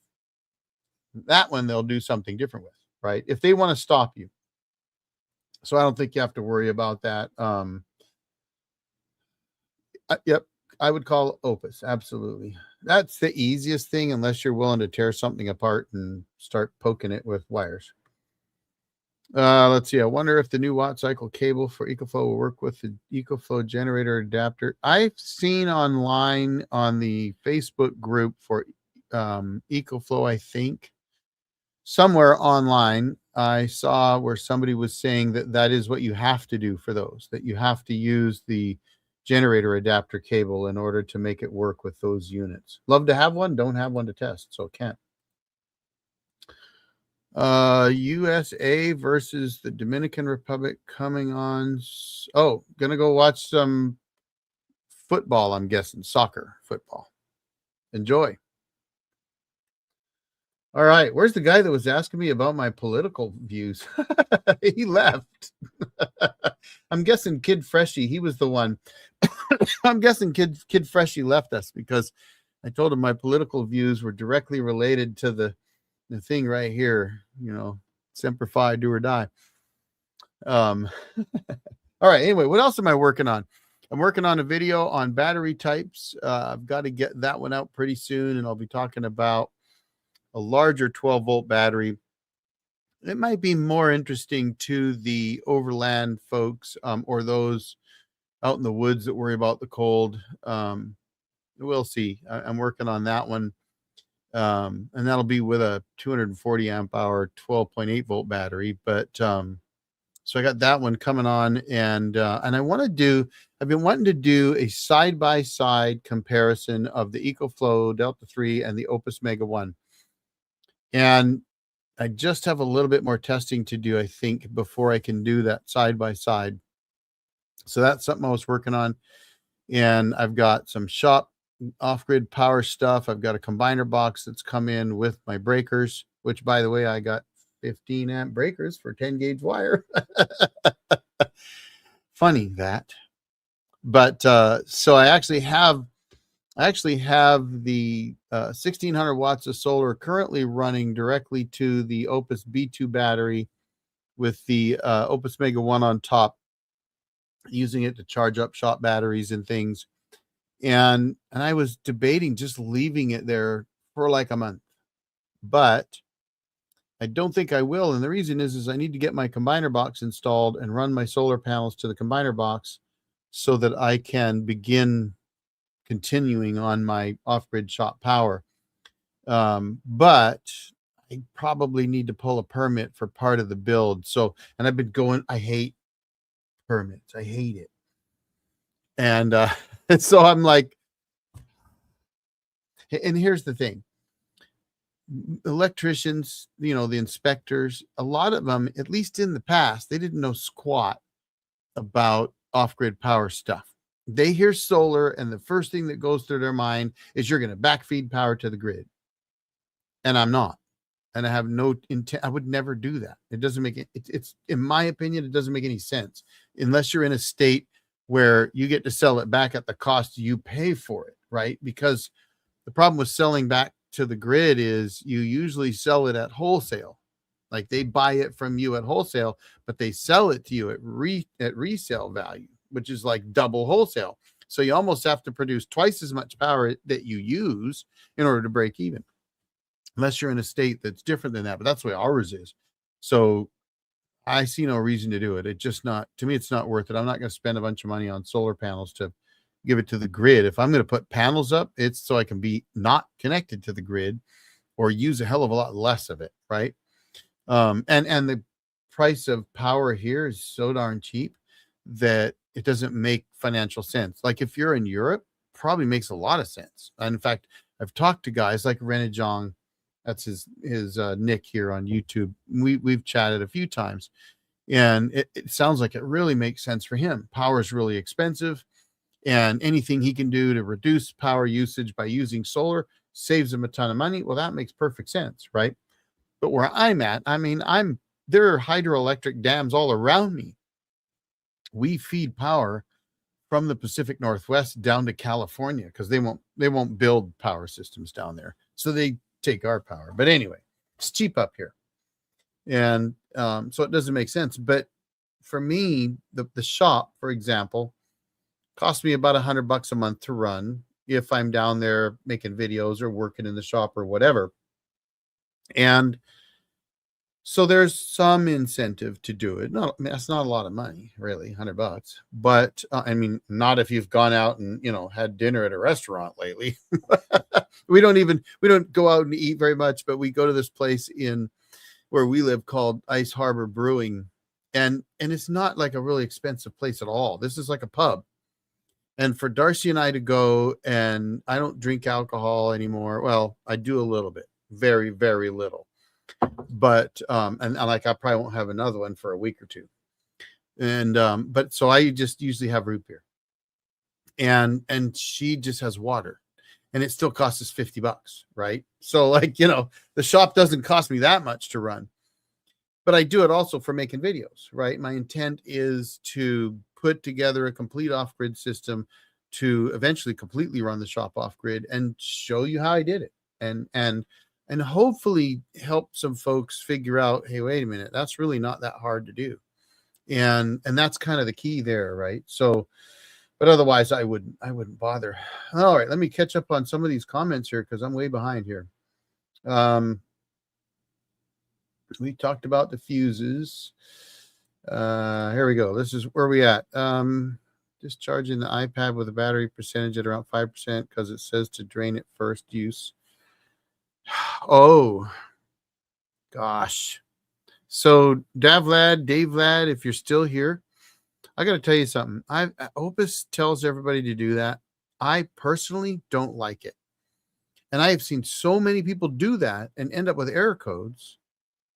Speaker 1: That one they'll do something different with, right? If they want to stop you. So I don't think you have to worry about that. Yep, I would call Opus. Absolutely. That's the easiest thing, unless you're willing to tear something apart and start poking it with wires. Let's see. I wonder if the new watt cycle cable for EcoFlow will work with the EcoFlow generator adapter. I've seen online on the Facebook group for EcoFlow, I think, somewhere online, I saw where somebody was saying that that is what you have to do for those, that you have to use the generator adapter cable in order to make it work with those units. Love to have one, don't have one to test, so can't. USA versus the Dominican Republic coming on. Oh, gonna go watch some football, I'm guessing. Soccer, football. Enjoy. All right, where's the guy that was asking me about my political views? He left. I'm guessing Kid Freshy, he was the one. I'm guessing Kid Freshy left us because I told him my political views were directly related to the thing right here, you know, Semper Fi, do or die. All right, anyway, what else am I working on? I'm working on a video on battery types. I've got to get that one out pretty soon, and I'll be talking about a larger 12-volt battery. It might be more interesting to the overland folks, or those out in the woods that worry about the cold. We'll see. I'm working on that one. And that'll be with a 240 amp hour 12.8 volt battery. But so I got that one coming on, and I want to do, I've been wanting to do a side-by-side comparison of the EcoFlow Delta 3 and the Opus Mega 1. And I just have a little bit more testing to do, I think, before I can do that side-by-side. So that's something I was working on. And I've got some shop off-grid power stuff. I've got a combiner box that's come in with my breakers, which, by the way, I got 15 amp breakers for 10 gauge wire. Funny that. But so I actually have the 1600 watts of solar currently running directly to the Opus B2 battery with the Opus Mega 1 on top, using it to charge up shop batteries and things. And I was debating just leaving it there for like a month, but I don't think I will. And the reason is I need to get my combiner box installed and run my solar panels to the combiner box so that I can begin continuing on my off-grid shop power. But I probably need to pull a permit for part of the build. So, and I've been going, I hate permits. I hate it. And so I'm like, and here's the thing. Electricians, you know, the inspectors, a lot of them, at least in the past, they didn't know squat about off-grid power stuff. They hear solar, and the first thing that goes through their mind is you're going to backfeed power to the grid. And I'm not. And I have no intent. I would never do that. It doesn't make it. It's in my opinion, it doesn't make any sense unless you're in a state where you get to sell it back at the cost you pay for it, right? Because the problem with selling back to the grid is you usually sell it at wholesale. Like they buy it from you at wholesale, but they sell it to you at resale value, which is like double wholesale. So you almost have to produce twice as much power that you use in order to break even, unless you're in a state that's different than that. But that's the way ours is. So I see no reason to do it. It just not, to me, it's not worth it. I'm not going to spend a bunch of money on solar panels to give it to the grid. If I'm going to put panels up, it's so I can be not connected to the grid or use a hell of a lot less of it, right? And the price of power here is so darn cheap that it doesn't make financial sense. Like if you're in Europe, probably makes a lot of sense. And in fact, I've talked to guys like Renajong, that's his nick here on YouTube. We've chatted a few times, and it sounds like it really makes sense for him. Power is really expensive, and anything he can do to reduce power usage by using solar saves him a ton of money. Well, that makes perfect sense, right? But where I'm at, I mean, there are hydroelectric dams all around me. We feed power from the Pacific Northwest down to California because they won't build power systems down there, so they take our power. But anyway, it's cheap up here, and so it doesn't make sense. But for me, the shop, for example, costs me about $100 a month to run if I'm down there making videos or working in the shop or whatever. And so there's some incentive to do it. No, I mean, that's not a lot of money, really, $100. But I mean, not if you've gone out and, had dinner at a restaurant lately. We don't go out and eat very much, but we go to this place in where we live called Ice Harbor Brewing. And it's not like a really expensive place at all. This is like a pub. And for Darcy and I to go, and I don't drink alcohol anymore. Well, I do a little bit, very, very little. But and like I probably won't have another one for a week or two. And but so I just usually have root beer. And she just has water. And it still costs us $50, right? So like, the shop doesn't cost me that much to run. But I do it also for making videos, right? My intent is to put together a complete off-grid system to eventually completely run the shop off-grid and show you how I did it. And hopefully help some folks figure out, hey, wait a minute, that's really not that hard to do. And that's kind of the key there, right? So, but otherwise I wouldn't bother. All right, let me catch up on some of these comments here because I'm way behind here. We talked about the fuses. Here we go. This is where we at. Just charging the iPad with a battery percentage at around 5% because it says to drain it first use. Oh, gosh. So Dave Lad, if you're still here, I got to tell you something. Opus tells everybody to do that. I personally don't like it. And I have seen so many people do that and end up with error codes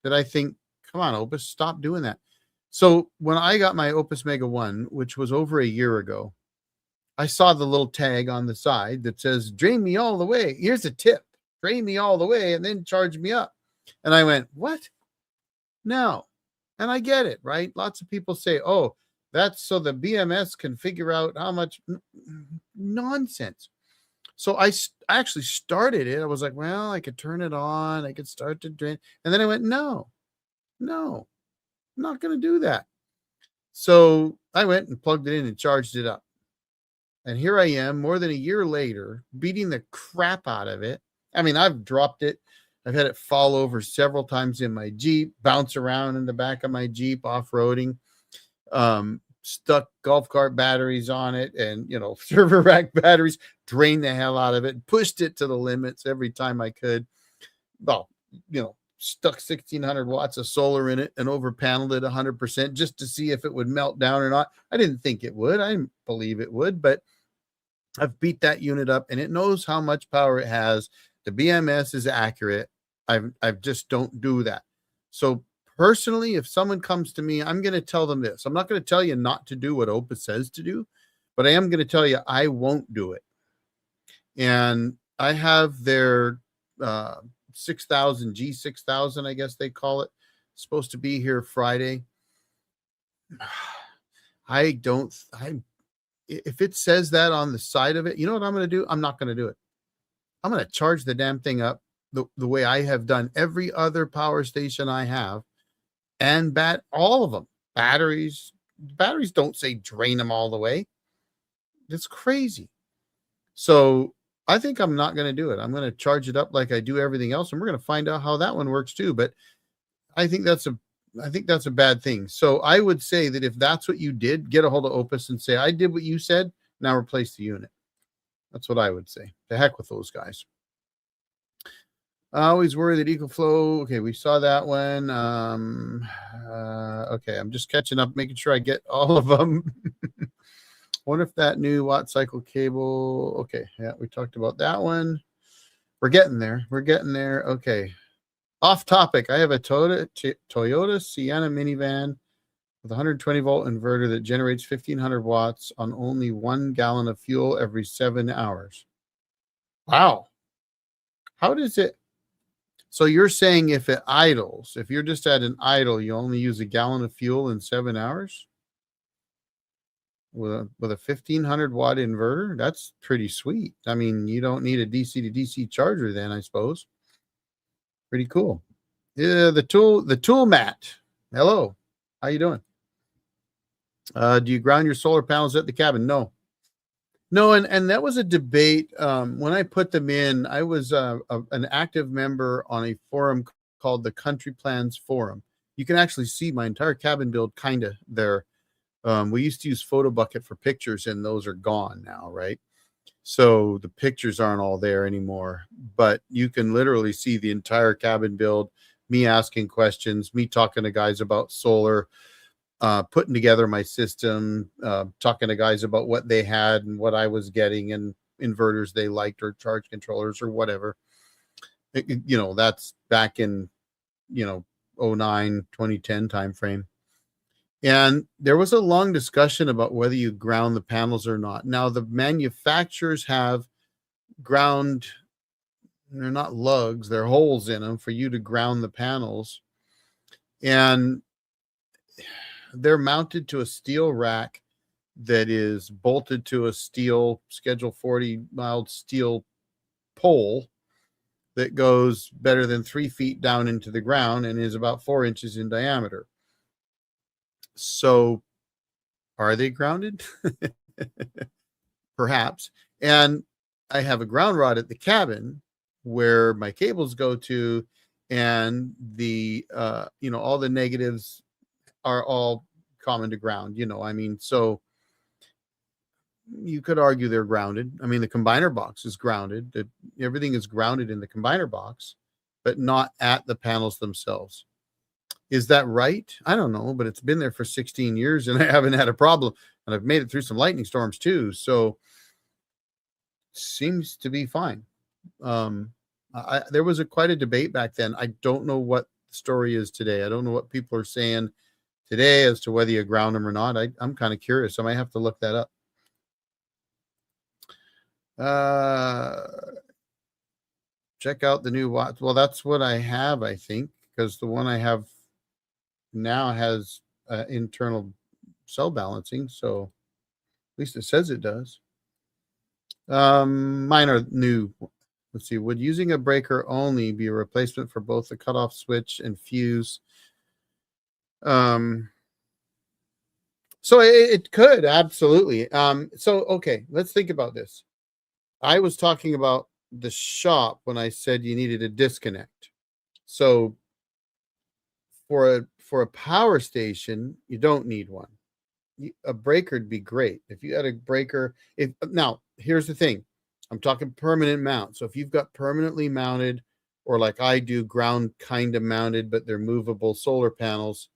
Speaker 1: that I think, come on, Opus, stop doing that. So when I got my Opus Mega 1, which was over a year ago, I saw the little tag on the side that says, drain me all the way. Here's a tip. Drain me all the way and then charge me up. And I went, what? No. And I get it, right? Lots of people say, oh, that's so the BMS can figure out how much. Nonsense. So I actually started it. I was like, well, I could turn it on. I could start to drain. And then I went, no, I'm not going to do that. So I went and plugged it in and charged it up. And here I am more than a year later, beating the crap out of it. I mean, I've dropped it. I've had it fall over several times in my Jeep, bounce around in the back of my Jeep off-roading, stuck golf cart batteries on it and, server rack batteries, drained the hell out of it, pushed it to the limits every time I could. Well, stuck 1,600 watts of solar in it and over paneled it 100% just to see if it would melt down or not. I didn't think it would. I didn't believe it would, but I've beat that unit up and it knows how much power it has. The BMS is accurate. I just don't do that. So personally, if someone comes to me, I'm going to tell them this. I'm not going to tell you not to do what Opus says to do, but I am going to tell you I won't do it. And I have their 6,000 G6000, I guess they call it, supposed to be here Friday. If it says that on the side of it, you know what I'm going to do? I'm not going to do it. I'm going to charge the damn thing up the way I have done every other power station I have and all of them. Batteries don't say drain them all the way. It's crazy. So I think I'm not going to do it. I'm going to charge it up like I do everything else. And we're going to find out how that one works too. But I think that's a bad thing. So I would say that if that's what you did, get a hold of Opus and say, I did what you said. Now replace the unit. That's what I would say. The heck with those guys. I always worry that EcoFlow. Okay, we saw that one. Okay, I'm just catching up, making sure I get all of them. Wonder if that new watt cycle cable. Okay, yeah, we talked about that one. We're getting there. We're getting there. Okay. Off topic. I have a Toyota Sienna minivan with a 120 volt inverter that generates 1500 watts on only 1 gallon of fuel every 7 hours. Wow. How does it? So you're saying if it idles, if you're just at an idle, you only use a gallon of fuel in 7 hours with a 1500 watt inverter? That's pretty sweet. I mean, you don't need a DC to DC charger then, I suppose. Pretty cool. Yeah, the tool mat. Hello. How you doing? Do you ground your solar panels at the cabin? No. No, and that was a debate. When I put them in, I was an active member on a forum called the Country Plans Forum. You can actually see my entire cabin build kind of there. We used to use Photo Bucket for pictures, and those are gone now, right? So the pictures aren't all there anymore, but you can literally see the entire cabin build, me asking questions, me talking to guys about solar, putting together my system, talking to guys about what they had and what I was getting and inverters they liked or charge controllers or whatever. That's back in, 09, 2010 timeframe. And there was a long discussion about whether you ground the panels or not. Now, the manufacturers have ground, they're not lugs, they're holes in them for you to ground the panels. And they're mounted to a steel rack that is bolted to a steel Schedule 40 mild steel pole that goes better than 3 feet down into the ground and is about 4 inches in diameter. So are they grounded? Perhaps. And I have a ground rod at the cabin where my cables go to, and the all the negatives are all common to ground. So you could argue they're grounded. I mean, the combiner box is grounded. Everything is grounded in the combiner box, but not at the panels themselves. Is that right? I don't know, but it's been there for 16 years and I haven't had a problem. And I've made it through some lightning storms too. So seems to be fine. There was quite a debate back then. I don't know what the story is today. I don't know what people are saying today as to whether you ground them or not. I'm kind of curious. I might have to look that up. Check out the new watts. Well, that's what I have, I think, because the one I have now has internal cell balancing. So at least it says it does. Mine are new. Let's see. Would using a breaker only be a replacement for both the cutoff switch and fuse? So it could, absolutely. Okay, let's think about this. I was talking about the shop when I said you needed a disconnect. So for a power station, you don't need one. A breaker would be great. If you had a breaker, now here's the thing. I'm talking permanent mount. So if you've got permanently mounted, or like I do, ground kind of mounted, but they're movable solar panels,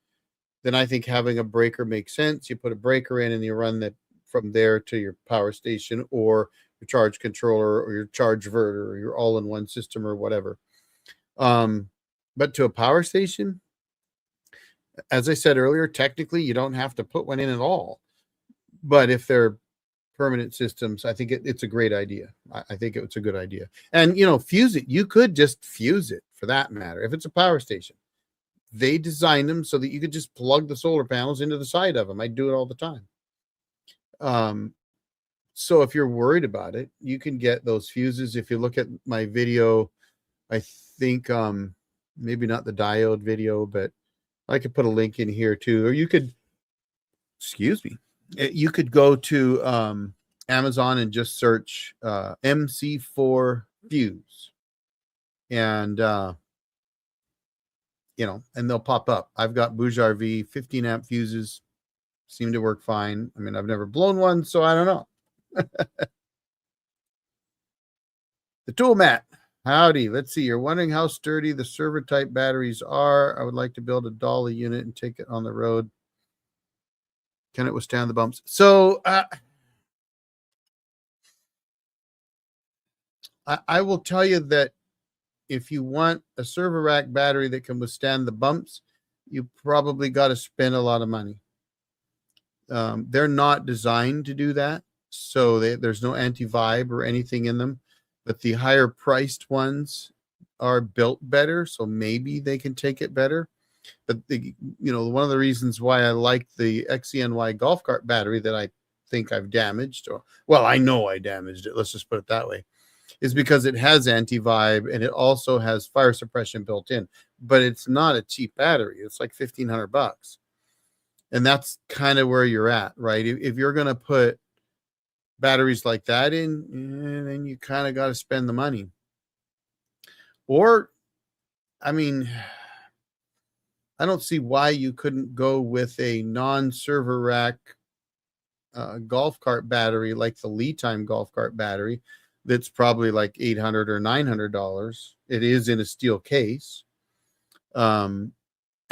Speaker 1: then I think having a breaker makes sense. You put a breaker in and you run that from there to your power station or your charge controller or your charge inverter or your all-in-one system or whatever. But to a power station, as I said earlier, technically you don't have to put one in at all. But if they're permanent systems, I think it's a great idea. I think it's a good idea. And, fuse it. You could just fuse it for that matter. If it's a power station, they designed them so that you could just plug the solar panels into the side of them. I do it all the time. So if you're worried about it, you can get those fuses. If you look at my video, I think maybe not the diode video, but I could put a link in here too. Or you could go to Amazon and just search MC4 fuse, and and they'll pop up. I've got Boujar V 15 amp fuses, seem to work fine. I mean, I've never blown one, so I don't know. The tool mat. Howdy. Let's see. You're wondering how sturdy the server type batteries are. I would like to build a dolly unit and take it on the road. Can it withstand the bumps? So I will tell you that if you want a server rack battery that can withstand the bumps, you probably got to spend a lot of money. They're not designed to do that. So there's no anti-vibe or anything in them. But the higher priced ones are built better. So maybe they can take it better. But one of the reasons why I like the XENY golf cart battery that I think I've damaged, I know I damaged it. Let's just put it that way. Is because it has anti-vibe and it also has fire suppression built in, but it's not a cheap battery. It's like $1,500. And that's kind of where you're at, right? If you're going to put batteries like that in, then you kind of got to spend the money. Or, I mean, I don't see why you couldn't go with a non-server rack golf cart battery like the lead time golf cart battery. That's probably like $800 or $900. It is in a steel case, and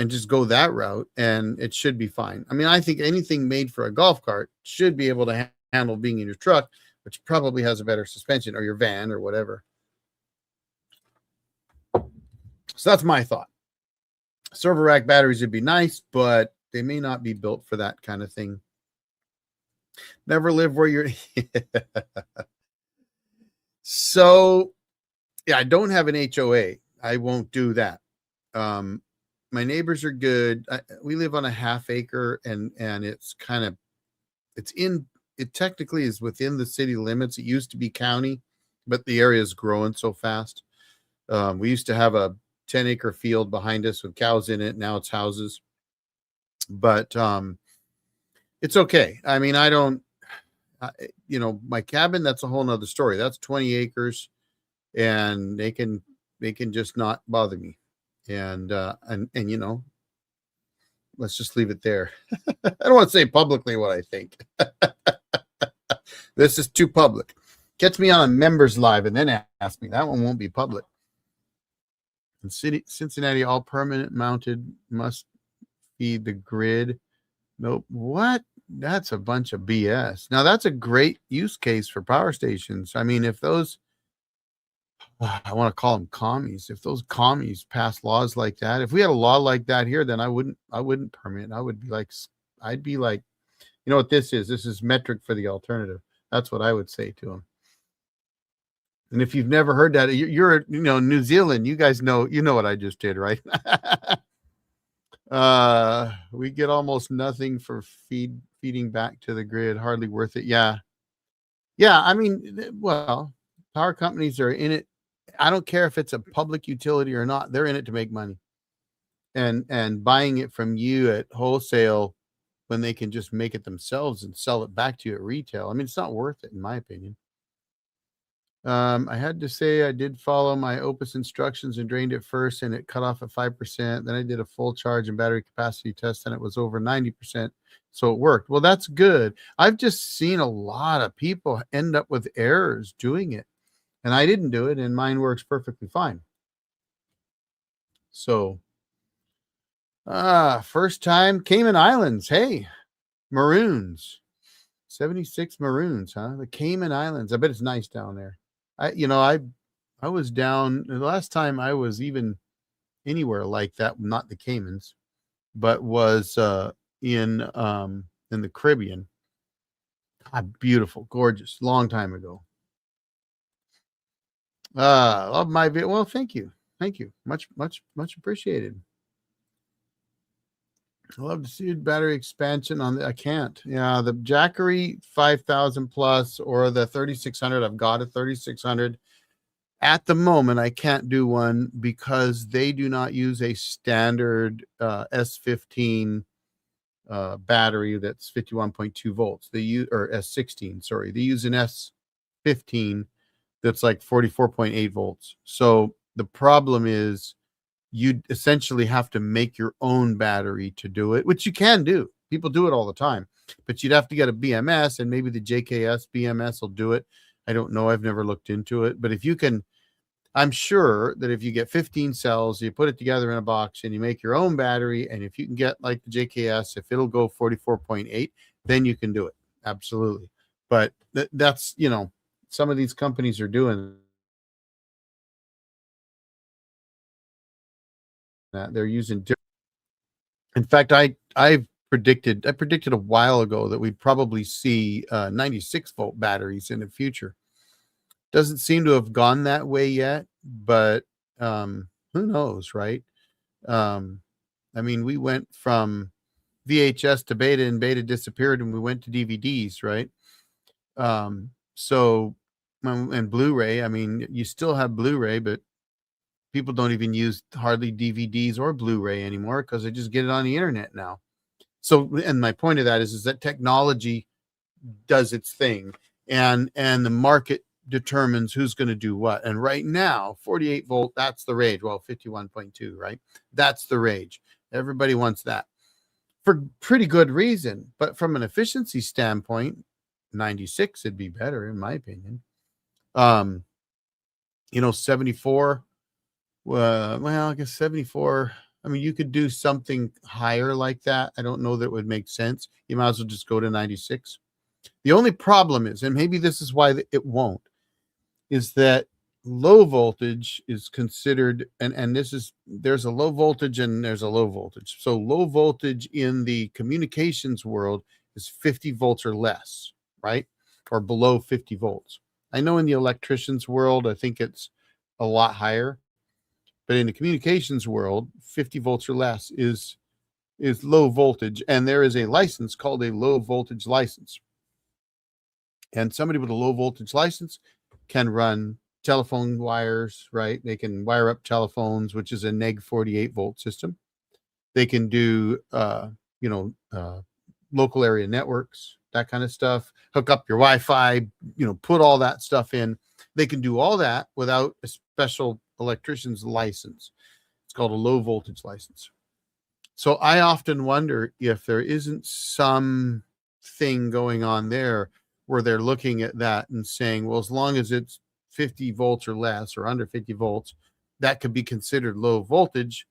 Speaker 1: just go that route, and it should be fine. I mean, I think anything made for a golf cart should be able to handle being in your truck, which probably has a better suspension, or your van or whatever. So that's my thought. Server rack batteries would be nice, but they may not be built for that kind of thing. Never live where you're. So, yeah, I don't have an HOA. I won't do that. My neighbors are good. We live on a half acre, and it's it technically is within the city limits. It used to be county, but the area is growing so fast. We used to have a 10-acre field behind us with cows in it. Now it's houses, but it's okay. I mean, I don't. My cabin, that's a whole nother story. That's 20 acres and they can just not bother me. And let's just leave it there. I don't want to say publicly what I think. This is too public. Catch me on a members live and then ask me. That one won't be public. In Cincinnati, all permanent mounted must feed the grid. Nope. What? That's a bunch of BS. Now, that's a great use case for power stations. I mean, if those, I want to call them commies, if those commies pass laws like that, if we had a law like that here, then I wouldn't permit. I'd be like, you know what this is? This is metric for the alternative. That's what I would say to them. And if you've never heard that, you're New Zealand, you guys know, what I just did, right? We get almost nothing for feeding back to the grid. Hardly worth it. Yeah. I mean, well, power companies are in it. I don't care if it's a public utility or not. They're in it to make money, and buying it from you at wholesale when they can just make it themselves and sell it back to you at retail. I mean, it's not worth it, in my opinion. I had to say I did follow my Opus instructions and drained it first, and it cut off at 5%. Then I did a full charge and battery capacity test, and it was over 90%. So it worked. Well, that's good. I've just seen a lot of people end up with errors doing it, and I didn't do it, and mine works perfectly fine. So, first time Cayman Islands. Hey, Maroons. 76 Maroons, huh? The Cayman Islands. I bet it's nice down there. I was down the last time I was even anywhere like that, not the Caymans, but was in the Caribbean. God, beautiful, gorgeous, long time ago. Love my video. Well, thank you. Much appreciated. I love to see battery expansion on I can't. Yeah, the Jackery 5,000 plus or the 3,600. I've got a 3,600. At the moment, I can't do one because they do not use a standard S15 battery that's 51.2 volts. They use, or S16, sorry. They use an S15 that's like 44.8 volts. So the problem is, you essentially have to make your own battery to do it, which you can do. People do it all the time, but you'd have to get a BMS, and maybe the JKS BMS will do it. I don't know. I've never looked into it, but if you can, I'm sure that if you get 15 cells, you put it together in a box and you make your own battery, and if you can get like the JKS, if it'll go 44.8, then you can do it. Absolutely. But that's, some of these companies are doing that. They're using different. In fact, I predicted a while ago that we'd probably see 96-volt batteries in the future. Doesn't seem to have gone that way yet, but who knows, right? I mean, we went from VHS to beta, and beta disappeared, and we went to DVDs, right? So, and Blu-ray. I mean, you still have Blu-ray, but people don't even use hardly DVDs or Blu-ray anymore because they just get it on the internet now. So, and my point of that is that technology does its thing, and the market determines who's going to do what. And right now, 48 volt, that's the rage. Well, 51.2, right? That's the rage. Everybody wants that for pretty good reason. But from an efficiency standpoint, 96 would be better, in my opinion. 74. Well, I guess 74. I mean, you could do something higher like that. I don't know that it would make sense. You might as well just go to 96. The only problem is, and maybe this is why it won't, is that low voltage is considered, and there's a low voltage and there's a low voltage. So low voltage in the communications world is 50 volts or less, right? Or below 50 volts. I know in the electricians world, I think it's a lot higher, but in the communications world, 50 volts or less is low voltage, and there is a license called a low voltage license. And somebody with a low voltage license can run telephone wires, right? They can wire up telephones, which is a neg 48 volt system. They can do, local area networks, that kind of stuff, hook up your Wi-Fi, put all that stuff in. They can do all that without a special electrician's license. It's called a low voltage license. So I often wonder if there isn't some thing going on there where they're looking at that and saying, well, as long as it's 50 volts or less or under 50 volts, that could be considered low voltage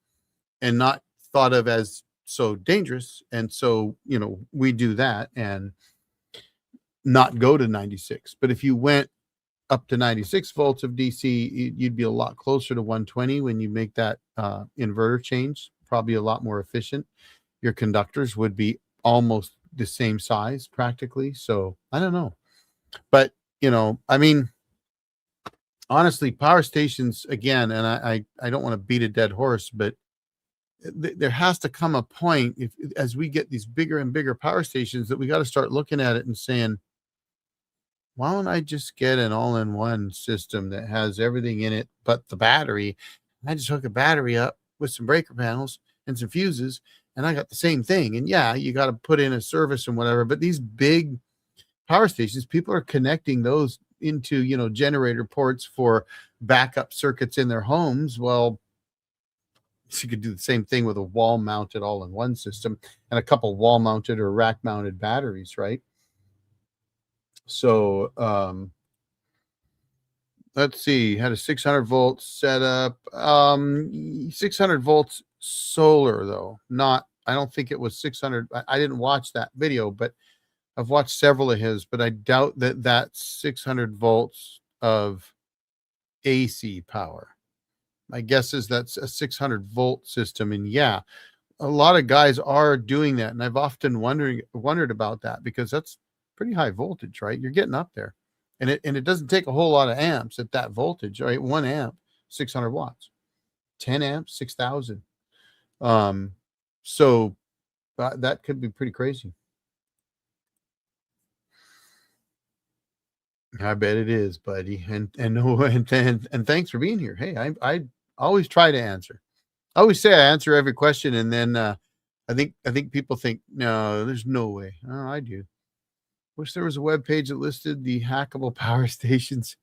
Speaker 1: and not thought of as so dangerous. And so, we do that and not go to 96. But if you went up to 96 volts of DC, you'd be a lot closer to 120 when you make that inverter change, probably a lot more efficient. Your conductors would be almost the same size practically. So I don't know. But, I mean, honestly, power stations, again, and I don't want to beat a dead horse, but there has to come a point as we get these bigger and bigger power stations that we got to start looking at it and saying, why don't I just get an all-in-one system that has everything in it but the battery? I just hook a battery up with some breaker panels and some fuses, and I got the same thing. And yeah, you got to put in a service and whatever, but these big power stations, people are connecting those into, generator ports for backup circuits in their homes. Well, you could do the same thing with a wall-mounted all-in-one system and a couple wall-mounted or rack-mounted batteries, right? So, let's see, had a 600 volt setup. 600 volts solar, though. I don't think it was 600. I didn't watch that video, but I've watched several of his, but I doubt that that's 600 volts of AC power. My guess is that's a 600 volt system. And yeah, a lot of guys are doing that. And I've often wondered about that because that's pretty high voltage, right? You're getting up there. And it doesn't take a whole lot of amps at that voltage, right? 1 amp, 600 watts, 10 amps, 6,000. So that could be pretty crazy. I bet it is, buddy. And thanks for being here. Hey, I always try to answer. I always say I answer every question, and then I think people think, no, there's no way. Oh, I do. Wish there was a web page that listed the hackable power stations.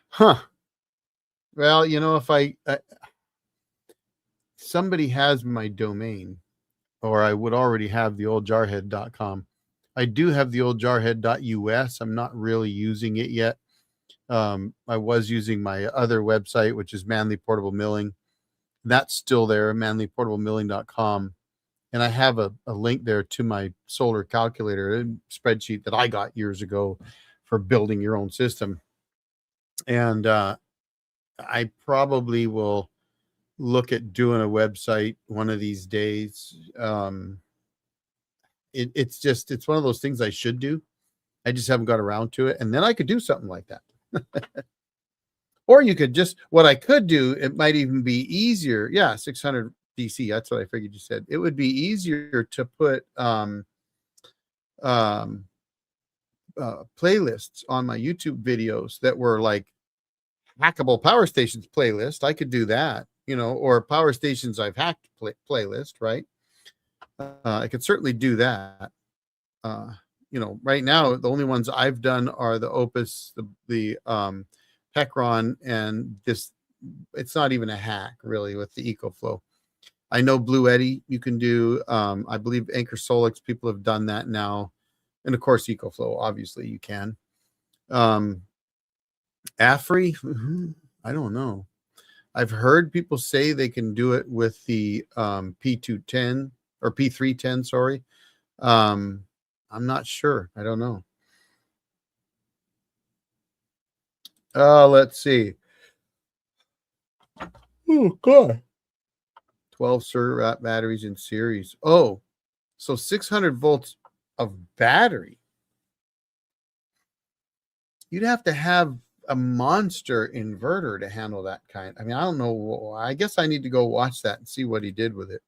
Speaker 1: Huh. Well, if somebody has my domain, or I would already have the oldjarhead.com. I do have the oldjarhead.us. I'm not really using it yet. I was using my other website, which is Manly Portable Milling. That's still there, manlyportablemilling.com. And I have a link there to my solar calculator, a spreadsheet that I got years ago for building your own system. And I probably will look at doing a website one of these days. It's one of those things I should do. I just haven't got around to it. And then I could do something like that. Or you could just, what I could do, it might even be easier. Yeah, 600 DC. That's what I figured you said. It would be easier to put playlists on my YouTube videos that were like hackable power stations playlist. I could do that, or power stations I've hacked playlist, right? I could certainly do that. Right now, the only ones I've done are the Opus, the Pecron, and this. It's not even a hack, really, with the EcoFlow. I know Blue Eddy you can do. I believe Anchor Solix, people have done that now. And, of course, EcoFlow, obviously, you can. AFRI, I don't know. I've heard people say they can do it with the P210 or P310, sorry. I'm not sure. I don't know. Let's see. Oh, God. 12 Sur batteries in series. Oh, so 600 volts of battery. You'd have to have a monster inverter to handle that kind. I mean, I don't know. I guess I need to go watch that and see what he did with it.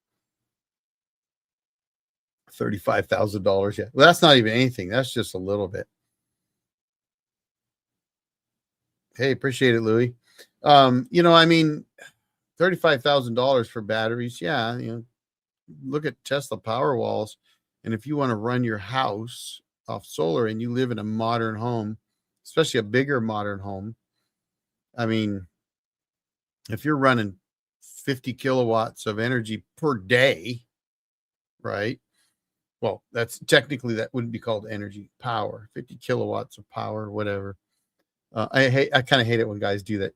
Speaker 1: $35,000. Yeah. Well, that's not even anything. That's just a little bit. Hey, appreciate it, Louis. I mean, $35,000 for batteries. Yeah. Look at Tesla Powerwalls. And if you want to run your house off solar and you live in a modern home, especially a bigger modern home, I mean, if you're running 50 kilowatts of energy per day, right? Well, that's technically, that wouldn't be called energy, power, 50 kilowatts of power, whatever. I kind of hate it when guys do that.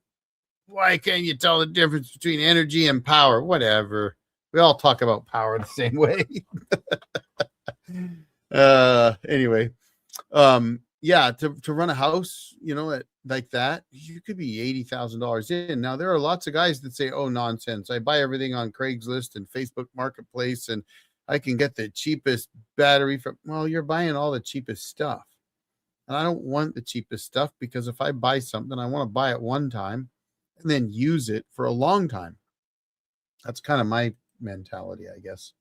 Speaker 1: Why can't you tell the difference between energy and power? Whatever. We all talk about power the same way. Anyway, yeah, to run a house, like that, you could be $80,000 in. Now, there are lots of guys that say, oh, nonsense. I buy everything on Craigslist and Facebook Marketplace, and I can get the cheapest battery well, you're buying all the cheapest stuff. And I don't want the cheapest stuff, because if I buy something, I want to buy it one time and then use it for a long time. That's kind of my mentality, I guess.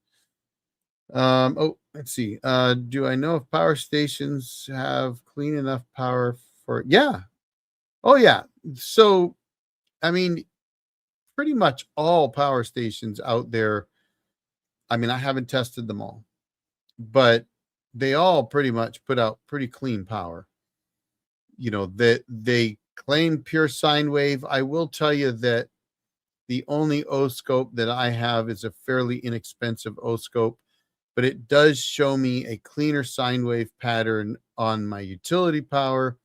Speaker 1: Let's see. Do I know if power stations have clean enough power for? Yeah. Oh, yeah. So, I mean, pretty much all power stations out there. I mean, I haven't tested them all, but they all pretty much put out pretty clean power. That they claim pure sine wave. I will tell you that the only O-scope that I have is a fairly inexpensive O-scope, but it does show me a cleaner sine wave pattern on my utility power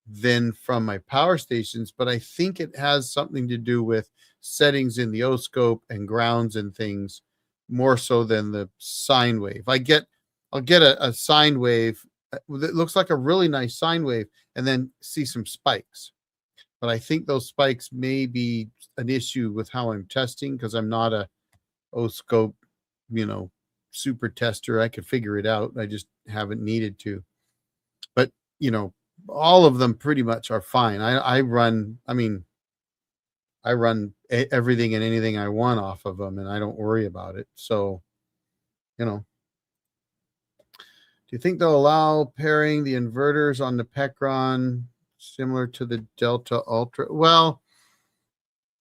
Speaker 1: than from my power stations. But I think it has something to do with settings in the O-scope and grounds and things, more so than the sine wave. I'll get a sine wave that looks like a really nice sine wave, and then see some spikes. But I think those spikes may be an issue with how I'm testing, because I'm not a O-scope, super tester. I could figure it out. I just haven't needed to. But, all of them pretty much are fine. I run everything and anything I want off of them, and I don't worry about it. So, do you think they'll allow pairing the inverters on the Pecron similar to the Delta Ultra? Well,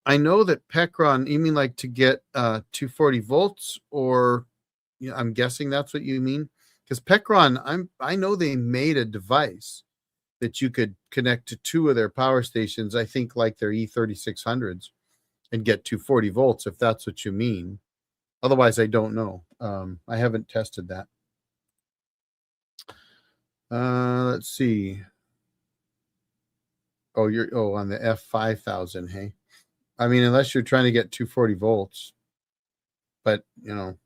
Speaker 1: I know that Pecron, you mean like to get 240 volts, or I'm guessing that's what you mean, because Pecron, I know they made a device that you could connect to two of their power stations, I think like their E3600s, and get 240 volts, if that's what you mean. Otherwise, I don't know. I haven't tested that. Let's see. Oh, you're on the F5000, hey? I mean, unless you're trying to get 240 volts, but you know,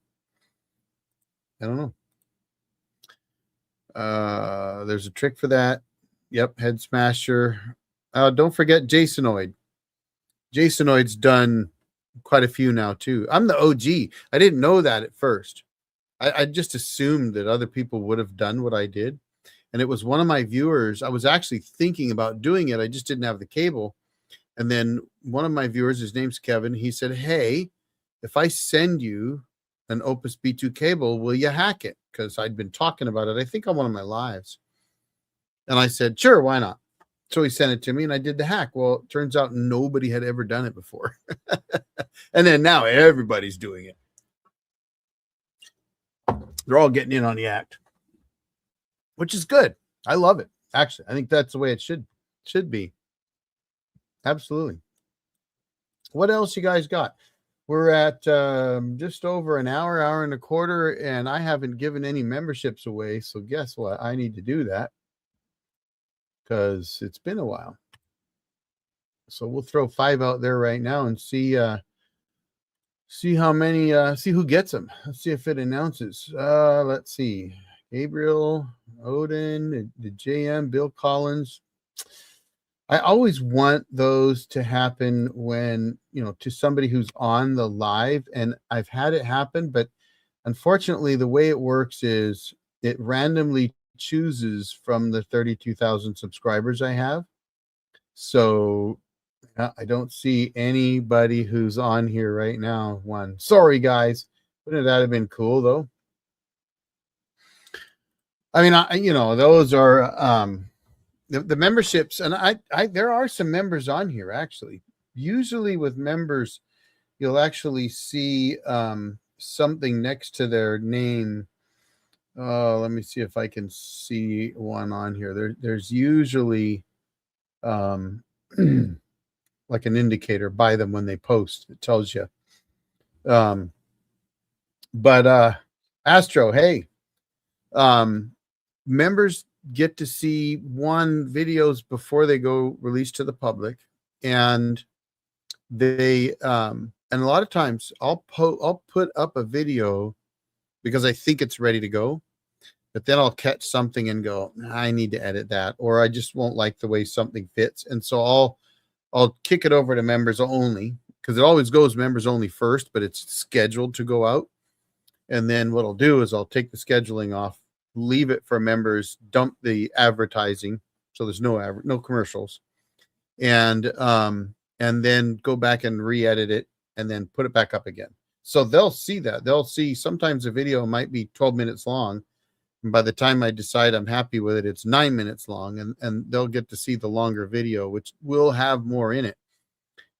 Speaker 1: I don't know. There's a trick for that. Yep, Head Smasher. Don't forget Jasonoid. Jasonoid's done quite a few now too. I'm the OG. I didn't know that at first. I just assumed that other people would have done what I did. And it was one of my viewers. I was actually thinking about doing it. I just didn't have the cable. And then one of my viewers, his name's Kevin, he said, hey, if I send you an Opus B2 cable, will you hack it? Because I'd been talking about it, I think, on one of my lives. And I said, sure, why not? So he sent it to me and I did the hack. Well, it turns out nobody had ever done it before. And then now everybody's doing it. They're all getting in on the act, which is good. I love it. Actually, I think that's the way it should be. Absolutely. What else you guys got? We're at just over an hour and a quarter, and I haven't given any memberships away. So guess what? I need to do that because it's been a while. So we'll throw 5 out there right now and see how many, see who gets them. Let's see if it announces. Let's see. Gabriel, Odin, the JM, Bill Collins. I always want those to happen when, to somebody who's on the live, and I've had it happen, but unfortunately the way it works is it randomly chooses from the 32,000 subscribers I have. So I don't see anybody who's on here right now. Sorry, guys. Wouldn't that have been cool though? I mean, those are the memberships, and I there are some members on here actually. Usually with members, you'll actually see something next to their name. Let me see if I can see one on here. There's usually like an indicator by them when they post. It tells you. But Astro, hey, members get to see videos before they go release to the public, and they and a lot of times I'll put up a video because I think it's ready to go, but then I'll catch something and go, I need to edit that, or I just won't like the way something fits, and so I'll kick it over to members only, because it always goes members only first, but it's scheduled to go out. And then what I'll do is I'll take the scheduling off, leave it for members, dump the advertising, so there's no commercials, and then go back and re-edit it and then put it back up again. So they'll see that. They'll see sometimes a video might be 12 minutes long, and by the time I decide I'm happy with it, it's 9 minutes long, and they'll get to see the longer video, which will have more in it.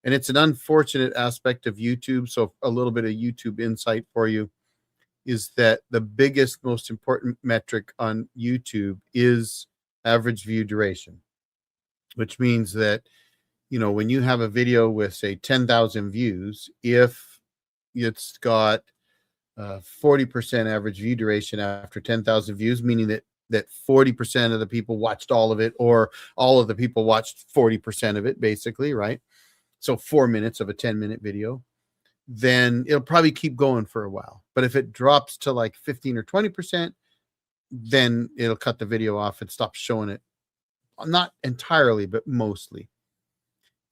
Speaker 1: And it's an unfortunate aspect of YouTube. So a little bit of YouTube insight for you is that the biggest, most important metric on YouTube is average view duration, which means that, when you have a video with, say, 10,000 views, if it's got 40% average view duration after 10,000 views, meaning that 40% of the people watched all of it, or all of the people watched 40% of it, basically, right? So 4 minutes of a 10-minute video, then it'll probably keep going for a while. But if it drops to like 15 or 20%, then it'll cut the video off and stop showing it. Not entirely, but mostly.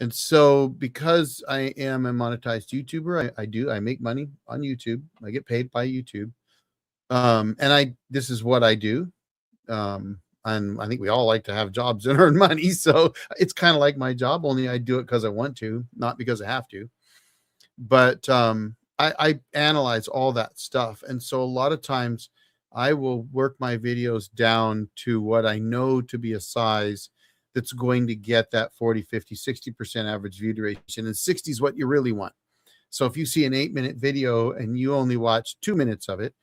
Speaker 1: And so because I am a monetized YouTuber, I make money on YouTube. I get paid by YouTube. And this is what I do. And I think we all like to have jobs and earn money. So it's kind of like my job, only I do it because I want to, not because I have to. But I analyze all that stuff. And so a lot of times I will work my videos down to what I know to be a size that's going to get that 40, 50, 60% average view duration. And 60 is what you really want. So if you see an 8-minute video and you only watch 2 minutes of it,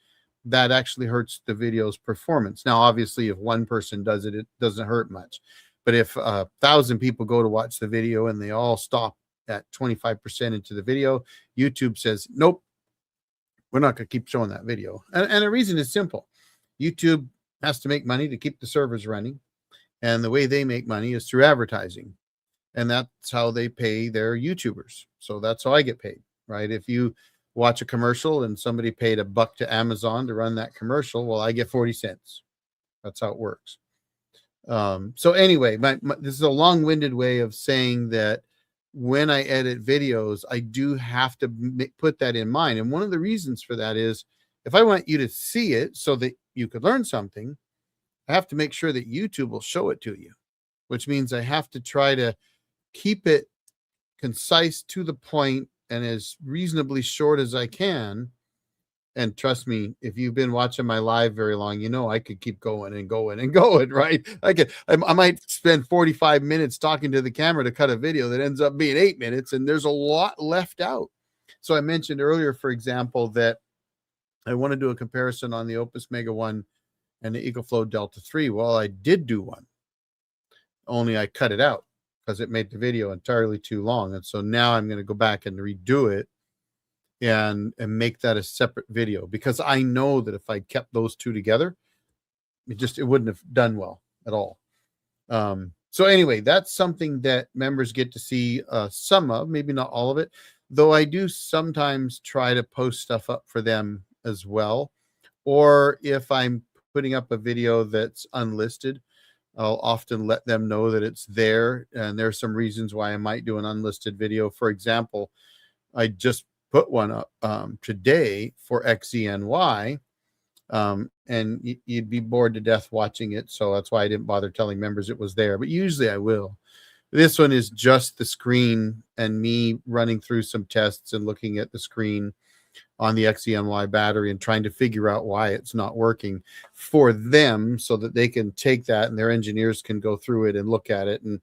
Speaker 1: that actually hurts the video's performance. Now, obviously, if one person does it, it doesn't hurt much. But if 1,000 people go to watch the video and they all stop at 25% into the video, YouTube says, nope, we're not going to keep showing that video. And the reason is simple. YouTube has to make money to keep the servers running. And the way they make money is through advertising. And that's how they pay their YouTubers. So that's how I get paid, right? If you watch a commercial and somebody paid $1 to Amazon to run that commercial, well, I get 40 cents. That's how it works. So anyway, this is a long-winded way of saying that when I edit videos, I do have to put that in mind. And one of the reasons for that is if I want you to see it so that you could learn something, I have to make sure that YouTube will show it to you, which means I have to try to keep it concise, to the point, and as reasonably short as I can. And trust me, if you've been watching my live very long, you know I could keep going and going and going, right? I might spend 45 minutes talking to the camera to cut a video that ends up being 8 minutes, and there's a lot left out. So I mentioned earlier, for example, that I want to do a comparison on the Opus Mega 1 and the EcoFlow Delta 3. Well, I did do one, only I cut it out because it made the video entirely too long. And so now I'm going to go back and redo it and make that a separate video, because I know that if I kept those two together, it wouldn't have done well at all. So anyway, that's something that members get to see some of, maybe not all of it, though I do sometimes try to post stuff up for them as well. Or if I'm putting up a video that's unlisted, I'll often let them know that it's there. And there's some reasons why I might do an unlisted video. For example, I just put one up today for XENY, and you'd be bored to death watching it. So that's why I didn't bother telling members it was there, but usually I will. This one is just the screen and me running through some tests and looking at the screen on the XENY battery and trying to figure out why it's not working for them, so that they can take that and their engineers can go through it and look at it and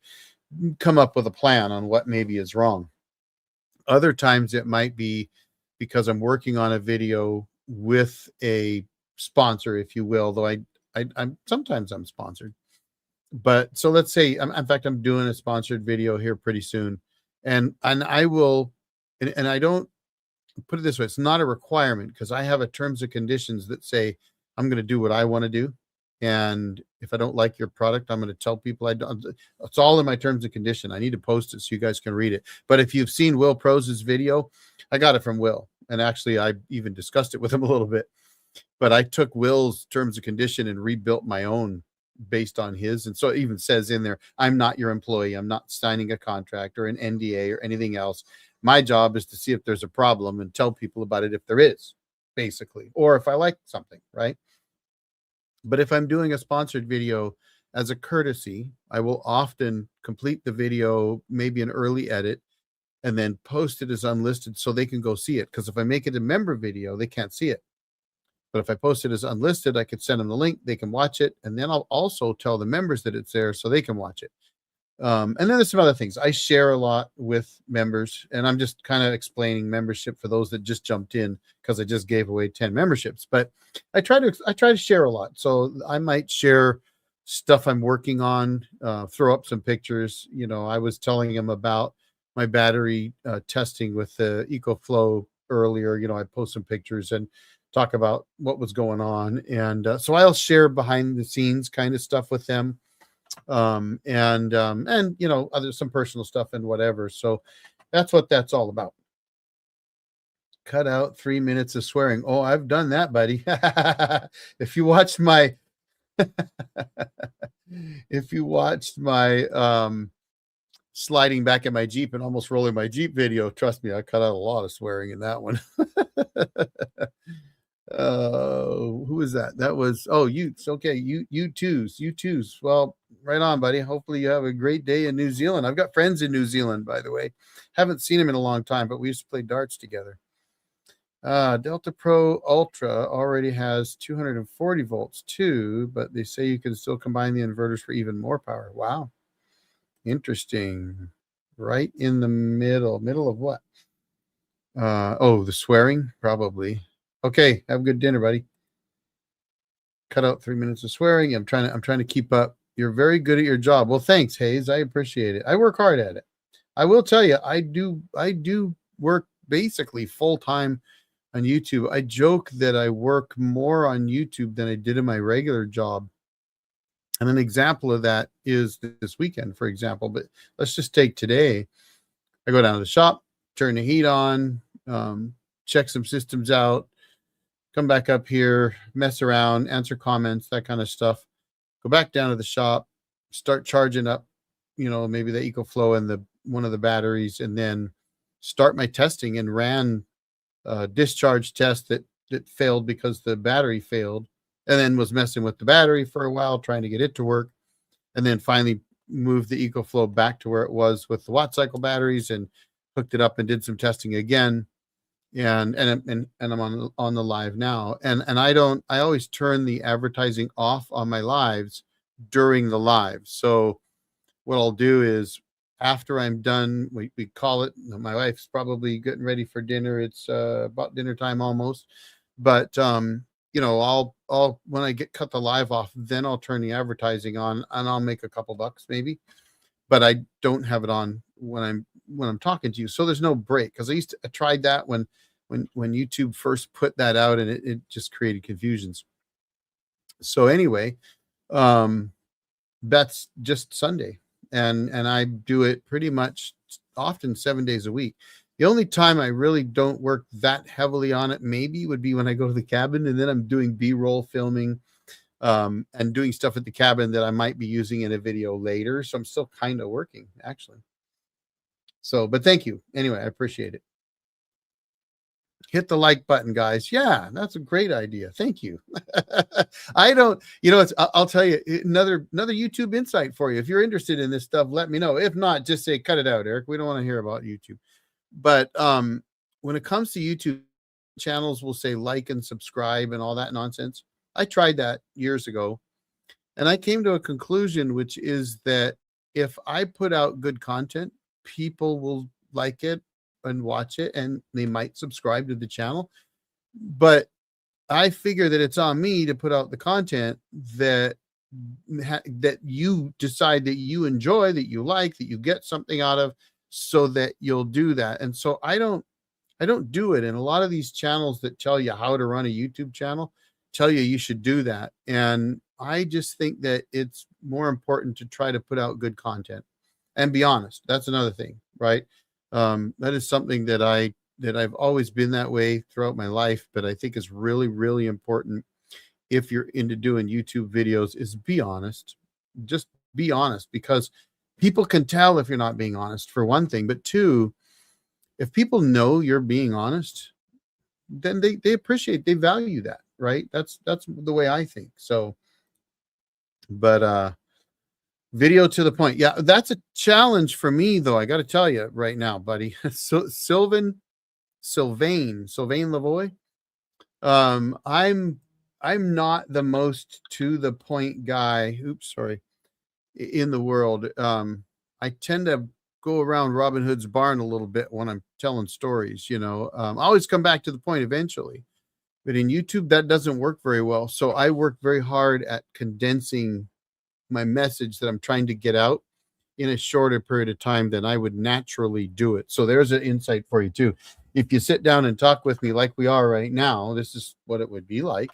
Speaker 1: come up with a plan on what maybe is wrong. Other times it might be because I'm working on a video with a sponsor, if you will, though I'm sometimes I'm sponsored. But so let's say, in fact, I'm doing a sponsored video here pretty soon, and I will, and I don't put it this way, it's not a requirement, because I have a terms and conditions that say I'm going to do what I want to do. And if I don't like your product, I'm going to tell people I don't. It's all in my terms and condition. I need to post it so you guys can read it. But if you've seen Will Prose's video, I got it from Will. And actually, I even discussed it with him a little bit. But I took Will's terms and condition and rebuilt my own based on his. And so it even says in there, I'm not your employee. I'm not signing a contract or an NDA or anything else. My job is to see if there's a problem and tell people about it if there is, basically, or if I like something, right? But if I'm doing a sponsored video as a courtesy, I will often complete the video, maybe an early edit, and then post it as unlisted so they can go see it. Because if I make it a member video, they can't see it. But if I post it as unlisted, I could send them the link, they can watch it, and then I'll also tell the members that it's there so they can watch it. And then there's some other things. I share a lot with members, and I'm just kind of explaining membership for those that just jumped in, because I just gave away 10 memberships. But I try to share a lot. So I might share stuff I'm working on, throw up some pictures. You know, I was telling them about my battery testing with the EcoFlow earlier. You know, I post some pictures and talk about what was going on. And so I'll share behind the scenes kind of stuff with them. And you know, some personal stuff and whatever. So that's what that's all about. Cut out 3 minutes of swearing. Oh, I've done that, buddy. If you watched my sliding back in my Jeep and almost rolling my Jeep video, trust me, I cut out a lot of swearing in that one. Who was that? That was, Utes. Okay, you twos. Well, right on, buddy. Hopefully you have a great day in New Zealand. I've got friends in New Zealand, by the way. Haven't seen them in a long time, but we used to play darts together. Delta Pro Ultra already has 240 volts too, but they say you can still combine the inverters for even more power. Wow. Interesting. Right in the middle of what? The swearing, probably. Okay, have a good dinner, buddy. Cut out 3 minutes of swearing. I'm trying to keep up. You're very good at your job. Well, thanks, Hayes. I appreciate it. I work hard at it. I will tell you, I do work basically full time on YouTube. I joke that I work more on YouTube than I did in my regular job. And an example of that is this weekend, for example. But let's just take today. I go down to the shop, turn the heat on, check some systems out, come back up here, mess around, answer comments, that kind of stuff. Go back down to the shop, start charging up, maybe the EcoFlow and one of the batteries, and then start my testing, and ran a discharge test that failed because the battery failed, and then was messing with the battery for a while, trying to get it to work, and then finally moved the EcoFlow back to where it was with the watt cycle batteries, and hooked it up and did some testing again. And I'm on the live now. And I always turn the advertising off on my lives during the live. So what I'll do is, after I'm done, we call it, my wife's probably getting ready for dinner. It's about dinner time almost. But I'll when I cut the live off, then I'll turn the advertising on, and I'll make a couple bucks maybe. But I don't have it on when I'm talking to you. So there's no break, because I tried that when YouTube first put that out, and it just created confusions. So anyway, that's just Sunday. And I do it pretty much often 7 days a week. The only time I really don't work that heavily on it maybe would be when I go to the cabin, and then I'm doing B-roll filming, and doing stuff at the cabin that I might be using in a video later. So I'm still kind of working, actually. So, but thank you. Anyway, I appreciate it. Hit the like button, guys. Yeah, that's a great idea. Thank you. I don't, I'll tell you another YouTube insight for you. If you're interested in this stuff, let me know. If not, just say, cut it out, Eric. We don't want to hear about YouTube. But when it comes to YouTube, channels will say like and subscribe and all that nonsense. I tried that years ago, and I came to a conclusion, which is that if I put out good content, people will like it and watch it, and they might subscribe to the channel. But I figure that it's on me to put out the content that you decide that you enjoy, that you like, that you get something out of, so that you'll do that. And so I don't do it. And a lot of these channels that tell you how to run a YouTube channel tell you should do that. And I just think that it's more important to try to put out good content and be honest. That's another thing, right? That is something that I've always been that way throughout my life, but I think is really, really important if you're into doing YouTube videos, is be honest. Just be honest, because people can tell if you're not being honest, for one thing. But two, if people know you're being honest, then they appreciate, they value that, right? That's the way I think. So, but video to the point. Yeah, that's a challenge for me, though. I got to tell you right now, buddy. So Sylvain Lavoie. I'm not the most to the point guy. Oops, sorry. In the world. I tend to go around Robin Hood's barn a little bit when I'm telling stories. I always come back to the point eventually. But in YouTube, that doesn't work very well. So I work very hard at condensing my message that I'm trying to get out in a shorter period of time than I would naturally do it. So there's an insight for you too. If you sit down and talk with me like we are right now, this is what it would be like,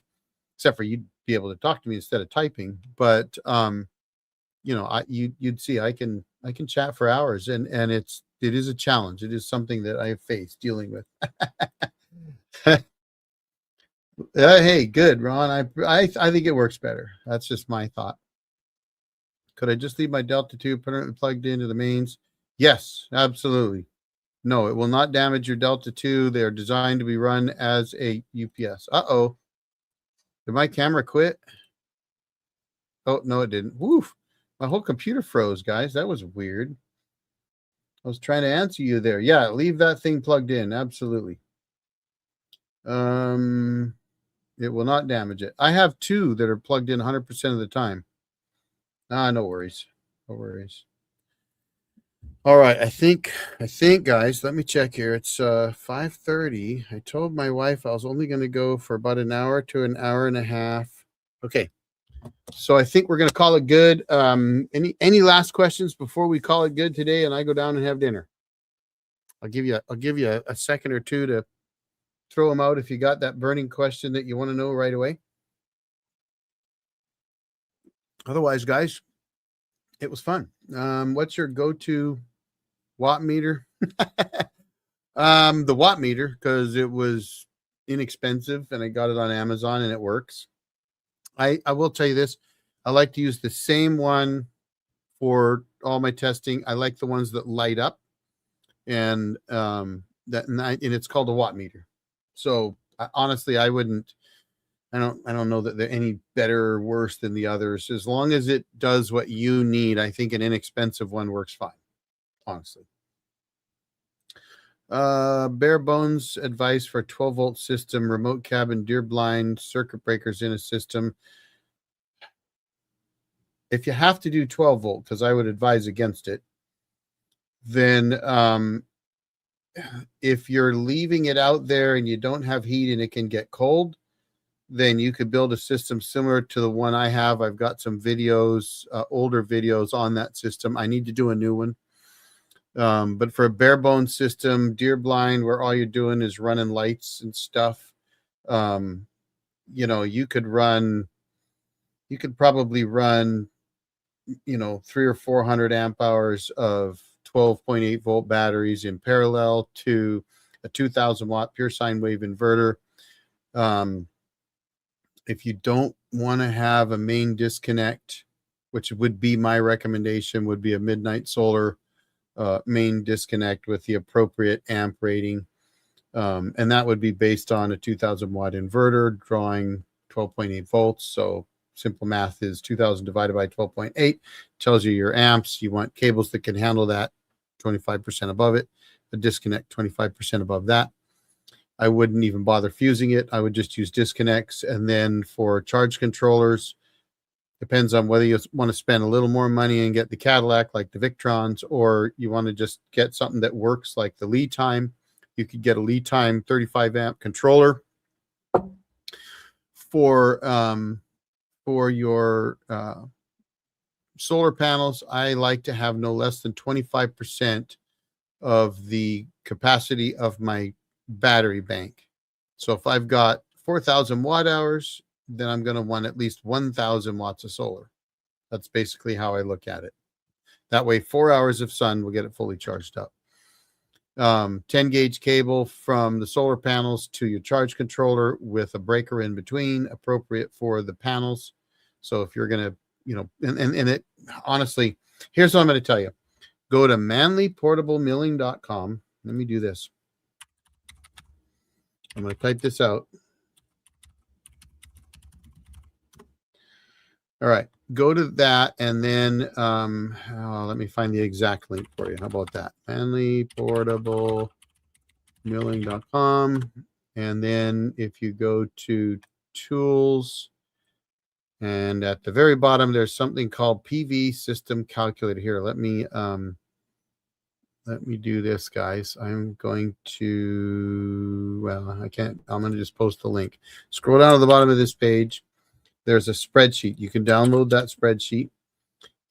Speaker 1: except for you'd be able to talk to me instead of typing. But you'd see I can chat for hours, and it is a challenge. It is something that I have faced dealing with. Hey, good, Ron. I think it works better. That's just my thought. Could I just leave my Delta 2 permanently plugged into the mains? Yes, absolutely. No, it will not damage your Delta 2. They are designed to be run as a UPS. Uh-oh. Did my camera quit? Oh, no, it didn't. Woof. My whole computer froze, guys. That was weird. I was trying to answer you there. Yeah, leave that thing plugged in. Absolutely. It will not damage it. I have two that are plugged in 100% of the time. No worries. No worries. All right. I think, guys, let me check here. It's 5:30. I told my wife I was only going to go for about an hour to an hour and a half. Okay. So I think we're going to call it good. Any last questions before we call it good today and I go down and have dinner? I'll give you a second or two to throw them out if you got that burning question that you want to know right away. Otherwise, guys, it was fun. What's your go-to watt meter? The watt meter, because it was inexpensive and I got it on Amazon and it works. I will tell you this. I like to use the same one for all my testing. I like the ones that light up, and and it's called a watt meter. So honestly, I don't know that they're any better or worse than the others. As long as it does what you need, I think an inexpensive one works fine, honestly. Bare bones advice for 12-volt system, remote cabin, deer blind, circuit breakers in a system. If you have to do 12-volt, because I would advise against it, then if you're leaving it out there and you don't have heat and it can get cold, then you could build a system similar to the one I have. I've got some videos, older videos on that system. I need to do a new one. But for a bare bones system, deer blind, where all you're doing is running lights and stuff, you could probably run 300 or 400 amp hours of 12.8 volt batteries in parallel to a 2000 watt pure sine wave inverter. If you don't want to have a main disconnect, which would be my recommendation, would be a Midnight Solar main disconnect with the appropriate amp rating. And that would be based on a 2000 watt inverter drawing 12.8 volts. So simple math is 2000 divided by 12.8 tells you your amps. You want cables that can handle that 25% above it, a disconnect 25% above that. I wouldn't even bother fusing it. I would just use disconnects. And then for charge controllers, depends on whether you want to spend a little more money and get the Cadillac like the Victrons, or you want to just get something that works like the Lead Time. You could get a Lead Time 35 amp controller for your solar panels. I like to have no less than 25% of the capacity of my battery bank. So if I've got 4,000 watt hours, then I'm going to want at least 1,000 watts of solar. That's basically how I look at it. That way, 4 hours of sun will get it fully charged up. 10 gauge cable from the solar panels to your charge controller with a breaker in between, appropriate for the panels. So if you're going to, and it honestly, here's what I'm going to tell you. Go to manlyportablemilling.com. Let me do this. I'm going to type this out. All right, go to that, and then let me find the exact link for you. How about that? manlyportablemilling.com. And then if you go to tools, and at the very bottom, there's something called PV System Calculator. Here, let me do this, guys. I'm going to, I can't, I'm going to just post the link. Scroll down to the bottom of this page. There's a spreadsheet. You can download that spreadsheet.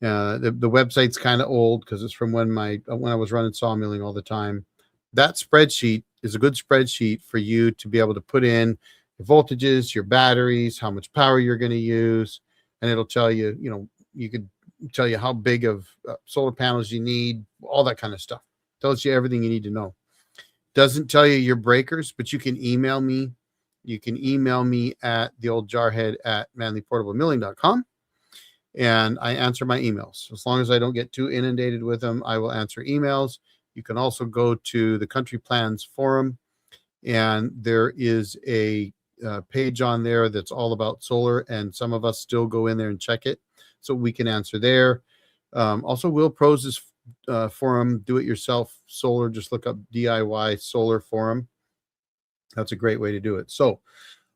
Speaker 1: The website's kind of old because it's from when I was running sawmilling all the time. That spreadsheet is a good spreadsheet for you to be able to put in your voltages, your batteries, how much power you're going to use, and it'll tell you, you could tell you how big of solar panels you need, all that kind of stuff. Tells you everything you need to know. Doesn't tell you your breakers, but you can email me. You can email me at theoldjarhead@manlyportablemilling.com, and I answer my emails. As long as I don't get too inundated with them, I will answer emails. You can also go to the Country Plans Forum, and there is a page on there that's all about solar, and some of us still go in there and check it, so we can answer there. Also, Will Prose's forum, do-it-yourself solar. Just look up DIY solar forum. That's a great way to do it. So,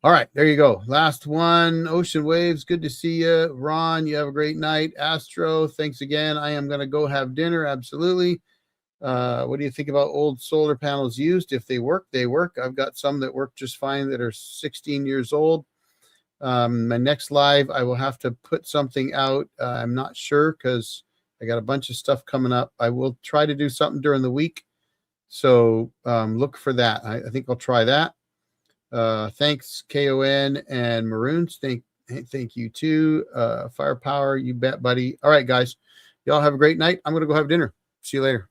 Speaker 1: all right, there you go. Last one, Ocean Waves. Good to see you. Ron, you have a great night. Astro, thanks again. I am going to go have dinner. Absolutely. What do you think about old solar panels used? If they work, they work. I've got some that work just fine that are 16 years old. My next live, I will have to put something out. I'm not sure because I got a bunch of stuff coming up. I will try to do something during the week. So look for that. I think I'll try that. Thanks, KON and Maroons. Thank you too. Firepower, you bet, buddy. All right, guys. Y'all have a great night. I'm going to go have dinner. See you later.